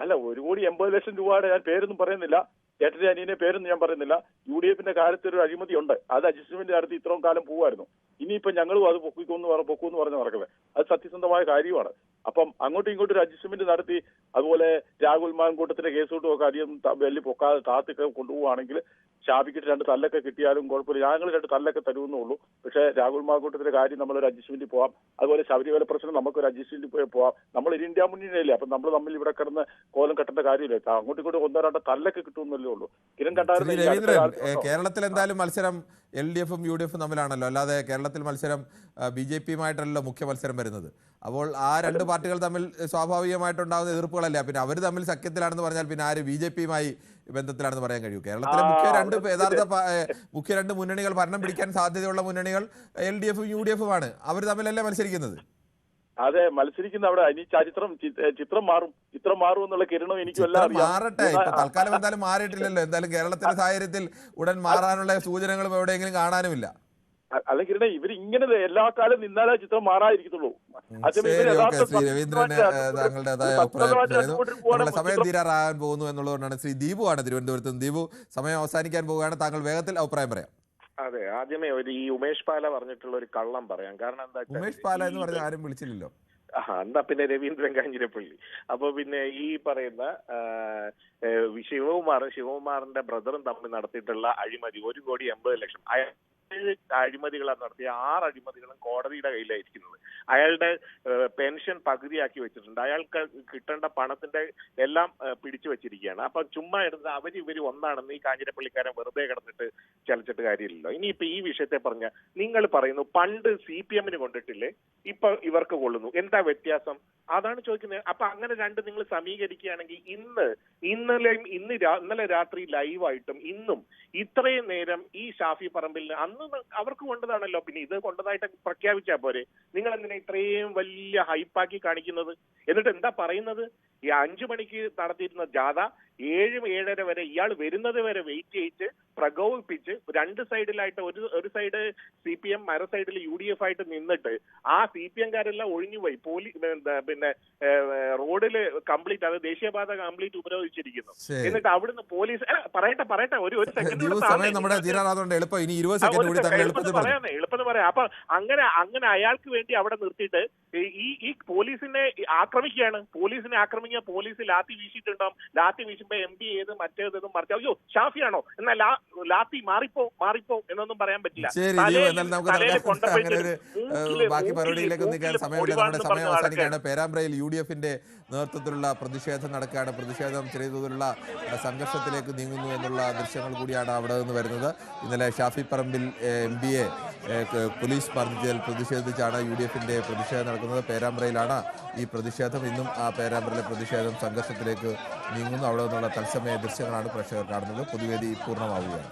അല്ല, 1,80,00,000 രൂപയുടെ ഞാൻ പേരൊന്നും പറയുന്നില്ല, ചേട്ടന്റെ അനിയനെ പേരൊന്നും ഞാൻ പറയുന്നില്ല. UDF-ന്റെ കാര്യത്തിൽ ഒരു അഴിമതി ഉണ്ട്. അത് അഡ്ജസ്റ്റ്മെന്റ് നടത്തി ഇത്രയും കാലം പോവായിരുന്നു. ഇനിയിപ്പോ ഞങ്ങളും അത് പൊക്കൂന്ന് പറഞ്ഞ് നടക്കുന്നത് അത് സത്യസന്ധമായ കാര്യമാണ്. അപ്പം അങ്ങോട്ടും ഇങ്ങോട്ടും ഒരു അഡ്ജസ്റ്റ്മെന്റ് നടത്തി, അതുപോലെ രാഹുൽ മാങ്കൂട്ടത്തിന്റെ കേസോട്ടും ഒക്കെ അധികം വലിയ പൊക്കാതെ താത്തൊക്കെ കൊണ്ടുപോവുകയാണെങ്കിൽ ഷാബിക്കിട്ട് 2 തല്ലൊക്കെ കിട്ടിയാലും കുഴപ്പമില്ല, ഞങ്ങൾ 2 തല്ലൊക്കെ തരുമെന്നുള്ളൂ. പക്ഷേ രാഹുൽ മാങ്കൂട്ടത്തിന്റെ കാര്യം നമ്മളൊരു അഡ്ജസ്റ്റ്മെന്റ് പോവാം. അതുപോലെ ശബരിമല പ്രശ്നം നമുക്കൊരു അഡ്ജസ്റ്റ്മെന്റ് പോവാം. നമ്മൾ ഇന്ത്യ മുന്നണിയല്ലേ, അപ്പൊ നമ്മൾ തമ്മിൽ ഇവിടെ കിടന്ന് കോലം കെട്ടേണ്ട കാര്യമില്ല. അങ്ങോട്ടും ഇങ്ങോട്ടും 1-2 തല്ലൊക്കെ കിട്ടുമെന്നല്ലേ ഉള്ളൂ. കിരൺ കണ്ടായിരുന്നു. കേരളത്തിൽ എന്തായാലും മത്സരം LDF-ഉം UDF-ഉം തമ്മിലാണല്ലോ, അല്ലാതെ കേരളത്തിൽ മത്സരം BJP-യുമായിട്ടല്ലോ മുഖ്യ മത്സരം വരുന്നത്. അപ്പോൾ ആ രണ്ട് പാർട്ടികൾ തമ്മിൽ സ്വാഭാവികമായിട്ടുണ്ടാകുന്ന എതിർപ്പുകളല്ല. പിന്നെ അവർ തമ്മിൽ സഖ്യത്തിലാണെന്ന് പറഞ്ഞാൽ പിന്നെ ആര് BJP-യുമായി ബന്ധത്തിലാണെന്ന് പറയാൻ കഴിയൂ? കേരളത്തിലെ മുഖ്യ രണ്ട് മുന്നണികൾ, ഭരണം പിടിക്കാൻ സാധ്യതയുള്ള മുന്നണികൾ LDF-ഉം UDF-ഉമാണ്. അവർ തമ്മിലല്ലേ മത്സരിക്കുന്നത്? അതെ, മത്സരിക്കുന്ന അവിടെ ഇനി ചിത്രം മാറും എന്നുള്ള കിരണം എനിക്കും എല്ലാം മാറട്ടെ. ഇപ്പൊ തൽക്കാലം എന്തായാലും മാറിയിട്ടില്ലല്ലോ. എന്തായാലും കേരളത്തിലെ സാഹചര്യത്തിൽ ഉടൻ മാറാനുള്ള സൂചനകളും എവിടെയെങ്കിലും കാണാനുമില്ല. അല്ല കിരണ, ഇവർ ഇങ്ങനെ എല്ലാ കാലം നിന്നാലേ ചിത്രം മാറാതിരിക്കത്തുള്ളൂ. ശ്രീ രവീന്ദ്രന് താങ്കളുടേതായ അഭിപ്രായം. സമയം തീരാറാകാൻ പോകുന്നു എന്നുള്ളതുകൊണ്ടാണ്. ശ്രീ ദീപു ആണ് തിരുവനന്തപുരത്ത് നിന്ന്. ദീപു, സമയം അവസാനിക്കാൻ പോവുകയാണ്. താങ്കൾ വേഗത്തിൽ അഭിപ്രായം പറയാം. അതെ, ആദ്യമേ ഈ ഉമേഷ് പാല പറഞ്ഞിട്ടുള്ള ഒരു കള്ളം പറയാം. കാരണം എന്താ, ഉമേഷ് പാല എന്ന് പറഞ്ഞ ആരും വിളിച്ചില്ലല്ലോ. എന്നാ പിന്നെ രവീന്ദ്രൻ കാഞ്ഞിരപ്പള്ളി. അപ്പൊ പിന്നെ ഈ പറയുന്ന ശിവകുമാറിന്റെ ബ്രദറും തമ്മിൽ നടത്തിയിട്ടുള്ള അഴിമതി 1,80,00,000. അഴിമതികളാണ് നടത്തിയ 6 അഴിമതികളും കോടതിയുടെ കയ്യിലായിരിക്കുന്നത്. അയാളുടെ പെൻഷൻ പകുതിയാക്കി വെച്ചിട്ടുണ്ട്. അയാൾക്ക് കിട്ടേണ്ട പണത്തിന്റെ എല്ലാം പിടിച്ചു വെച്ചിരിക്കുകയാണ്. അപ്പൊ ചുമ്മാ എടുത്ത് ഇവര് ഒന്നാണെന്ന് ഈ കാഞ്ഞിരപ്പള്ളിക്കാരൻ വെറുതെ കിടന്നിട്ട് ചലിച്ചിട്ട് കാര്യമില്ലല്ലോ. ഇനിയിപ്പോ ഈ വിഷയത്തെ പറഞ്ഞ നിങ്ങൾ പറയുന്നു പണ്ട് CPM-ന് കൊണ്ടിട്ടില്ലേ, ഇപ്പൊ ഇവർക്ക് കൊള്ളുന്നു, എന്താ വ്യത്യാസം? അതാണ് ചോദിക്കുന്നത്. അപ്പൊ അങ്ങനെ രണ്ട് നിങ്ങൾ സമീകരിക്കുകയാണെങ്കിൽ ഇന്നലെ രാത്രി ലൈവായിട്ടും ഇന്നും ഇത്രയും നേരം ഈ ഷാഫി പറമ്പിലിന് അന്ന് അവർക്ക് കൊണ്ടതാണല്ലോ, പിന്നെ ഇത് കൊണ്ടതായിട്ട് പ്രഖ്യാപിച്ചാ പോരെ? നിങ്ങൾ എന്തിനാ ഇത്രയും വലിയ ഹൈപ്പാക്കി കാണിക്കുന്നത്? എന്നിട്ട് എന്താ പറയുന്നത്? ഈ 5 മണിക്ക് നടത്തിയിരുന്ന ജാഥ 7-7:30 വരെ ഇയാൾ വരുന്നത് വരെ വെയിറ്റ് ചെയ്യിച്ച് പ്രകോപിപ്പിച്ച് 2 സൈഡിലായിട്ട് ഒരു സൈഡ് CPM, മറു സൈഡിൽ UDF ആയിട്ട് നിന്നിട്ട് ആ CPM-കാരെല്ലാം ഒഴിഞ്ഞുപോയി. പിന്നെ റോഡില് കംപ്ലീറ്റ്, അത് ദേശീയപാത കംപ്ലീറ്റ് ഉപരോധിച്ചിരിക്കുന്നു. എന്നിട്ട് അവിടുന്ന് പോലീസ് പറയട്ടെ ഒരു സെക്കൻഡ് എളുപ്പം പറയാം. അപ്പൊ അങ്ങനെ അയാൾക്ക് വേണ്ടി അവിടെ നിർത്തിയിട്ട് ഈ പോലീസിനെ ആക്രമിക്കുകയാണ്. വേണമെങ്കിൽ പോലീസ് ലാത്തി വീശിയിട്ടുണ്ടാവും. ലാത്തി വീശുമ്പോ MP ഏത് മറ്റേതും മറിച്ച് അയ്യോ ഷാഫിയാണോ എന്നാൽ ലാത്തി മാറിപ്പോ എന്നൊന്നും പറയാൻ പറ്റില്ല. ബാക്കി പരിപാടിയിലേക്ക് നിൽക്കാൻ സമയമില്ല. നമ്മുടെ സമയം അവസാനിക്കുകയാണ്. പേരാമ്പ്രയിൽ UDFന്റെ നേതൃത്വത്തിലുള്ള പ്രതിഷേധം നടക്കുകയാണ്. പ്രതിഷേധം ചെറിയ തോതിലുള്ള സംഘർഷത്തിലേക്ക് നീങ്ങുന്നു എന്നുള്ള ദൃശ്യങ്ങൾ കൂടിയാണ് അവിടെ നിന്ന് വരുന്നത്. ഇന്നലെ ഷാഫി പറമ്പിൽ MPയെ പോലീസ് മർദ്ദിച്ചതിൽ പ്രതിഷേധിച്ചാണ് UDFന്റെ പ്രതിഷേധം നടക്കുന്നത്. പേരാമ്പ്രയിലാണ് ഈ പ്രതിഷേധം. ഇന്നും ആ പേരാമ്പ്രയിലെ പ്രതിഷേധം സംഘർഷത്തിലേക്ക് നീങ്ങുന്നു. അവിടെ നിന്നുള്ള തത്സമയ ദൃശ്യങ്ങളാണ് പ്രേക്ഷകർ കാണുന്നത്. പൊതുവേദി പൂർണ്ണമാവുകയാണ്.